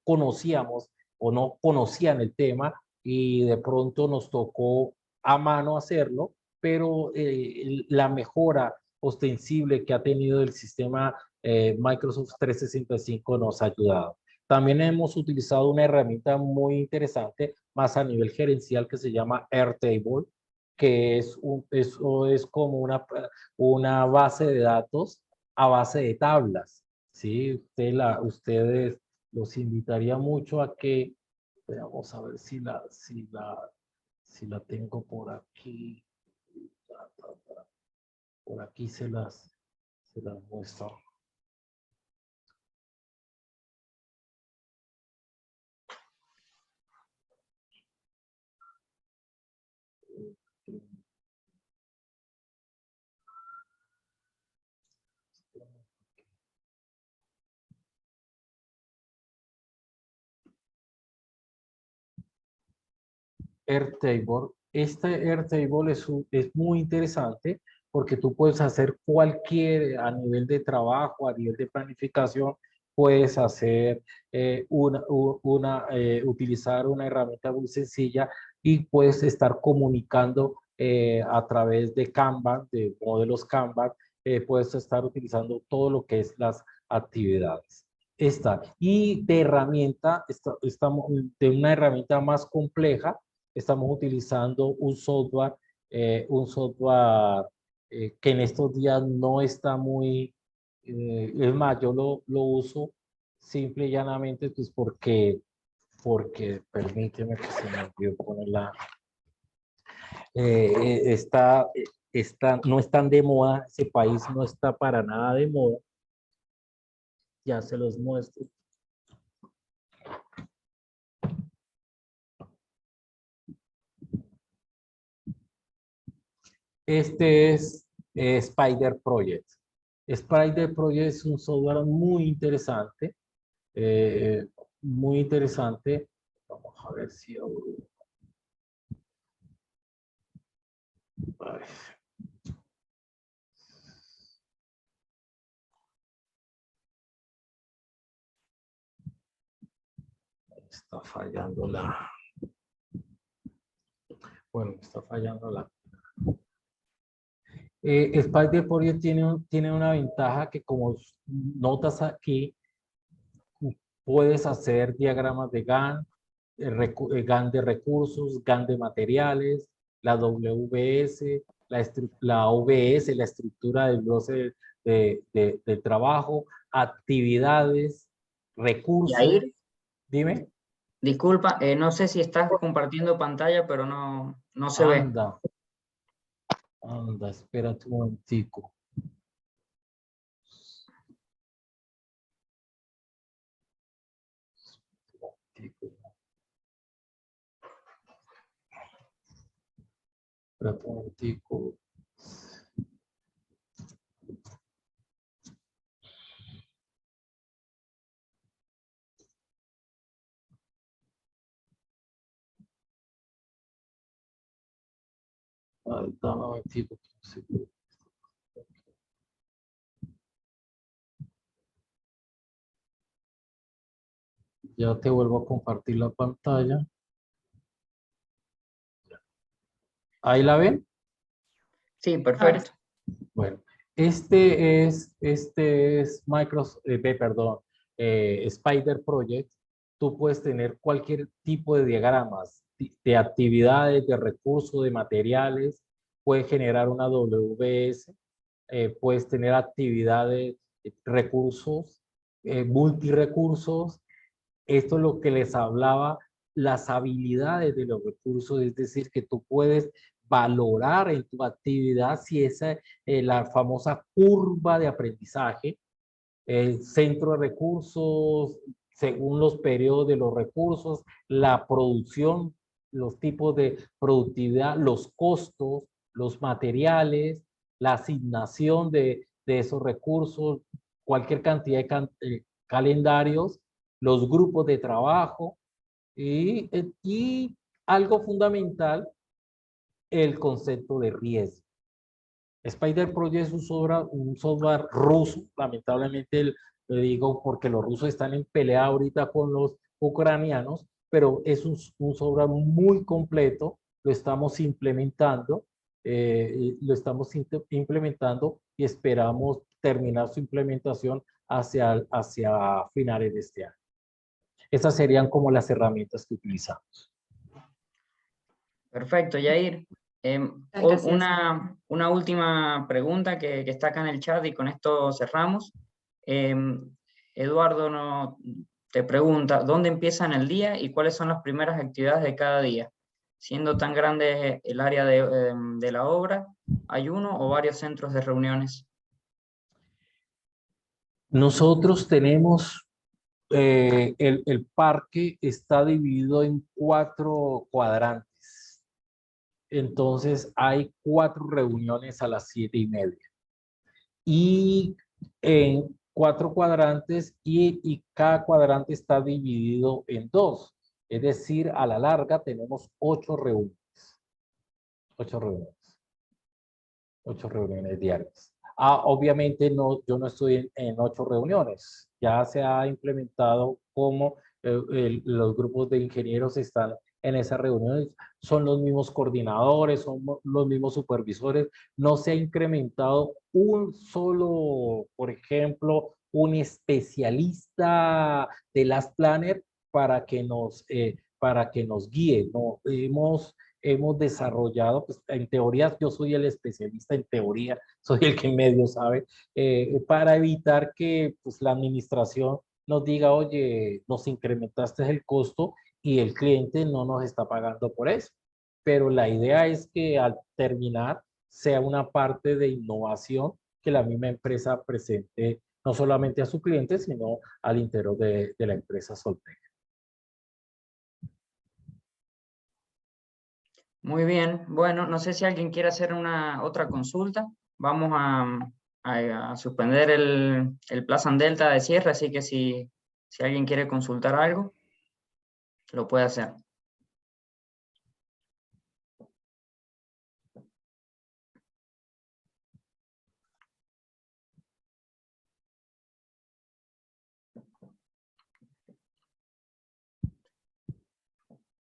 [SPEAKER 3] conocíamos o no conocían el tema y de pronto nos tocó a mano hacerlo, pero la mejora ostensible que ha tenido el sistema Microsoft 365 nos ha ayudado. También hemos utilizado una herramienta muy interesante, más a nivel gerencial, que se llama Airtable, que es como una base de datos a base de tablas. ¿Sí? Ustedes los invitaría mucho a que, vamos a ver si la tengo por aquí. Por aquí se las muestro. Airtable. Este Airtable es muy interesante porque tú puedes hacer a nivel de trabajo, a nivel de planificación, puedes hacer utilizar una herramienta muy sencilla y puedes estar comunicando a través de Kanban, de modelos Kanban, puedes estar utilizando todo lo que es las actividades. Y de estamos de una herramienta más compleja, estamos utilizando un software que en estos días no está muy, es más, yo lo uso simple y llanamente pues porque permíteme que se me olvidó ponerla, no están de moda, ese país no está para nada de moda, ya se los muestro. Este es Spider Project. Spider Project es un software muy interesante, muy interesante. Vamos a ver si está fallando bueno, está fallando Spider Project tiene una ventaja que, como notas aquí, puedes hacer diagramas de GAN, GAN de recursos, GAN de materiales, la WBS, la OBS, la estructura del bloque del trabajo, actividades, recursos.
[SPEAKER 2] Yair,
[SPEAKER 3] Dime.
[SPEAKER 2] disculpa, no sé si estás compartiendo pantalla, pero no se ve.
[SPEAKER 3] Anda, espérate un momentico. Espérate un momentico. Dame un momentico. Ya te vuelvo a compartir la pantalla. ¿Ahí la ven?
[SPEAKER 2] Sí, perfecto.
[SPEAKER 3] Bueno, este es Microsoft, Spider Project. Tú puedes tener cualquier tipo de diagramas, de actividades, de recursos, de materiales. Puedes generar una WS, puedes tener actividades, recursos, multirecursos. Esto es lo que les hablaba, las habilidades de los recursos, es decir, que tú puedes valorar en tu actividad si esa la famosa curva de aprendizaje, el centro de recursos, según los periodos de los recursos, la producción, los tipos de productividad, los costos, los materiales, la asignación de esos recursos, cualquier cantidad de calendarios, los grupos de trabajo y algo fundamental, el concepto de riesgo. Spider Project es un software ruso, lamentablemente le digo porque los rusos están en pelea ahorita con los ucranianos, pero es un software muy completo, lo estamos implementando, y esperamos terminar su implementación hacia finales de este año. Esas serían como las herramientas que utilizamos.
[SPEAKER 2] Perfecto, Yair.
[SPEAKER 1] Gracias.
[SPEAKER 2] Una última pregunta que está acá en el chat y con esto cerramos. Eduardo te pregunta, ¿dónde empiezan el día y cuáles son las primeras actividades de cada día? Siendo tan grande el área de la obra, ¿hay uno o varios centros de reuniones?
[SPEAKER 3] Nosotros tenemos, el parque está dividido en 4 cuadrantes. Entonces hay 4 reuniones a las 7:30. Y en 4 cuadrantes y cada cuadrante está dividido en 2. Es decir, a la larga tenemos 8 reuniones. 8 reuniones. 8 reuniones diarias. Obviamente yo no estoy en 8 reuniones. Ya se ha implementado como los grupos de ingenieros están en esas reuniones. Son los mismos coordinadores, son los mismos supervisores. No se ha incrementado un solo, por ejemplo, un especialista de Last Planner para que nos guíe. No, hemos desarrollado, pues en teoría yo soy el especialista en teoría, soy el que medio sabe, para evitar que pues, la administración nos diga, oye, nos incrementaste el costo y el cliente no nos está pagando por eso. Pero la idea es que al terminar sea una parte de innovación que la misma empresa presente no solamente a su cliente, sino al interior de la empresa Soltec.
[SPEAKER 2] Muy bien, bueno, no sé si alguien quiere hacer otra consulta. Vamos a suspender el Plaza en Delta de cierre, así que si alguien quiere consultar algo, lo puede hacer.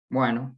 [SPEAKER 2] Bueno,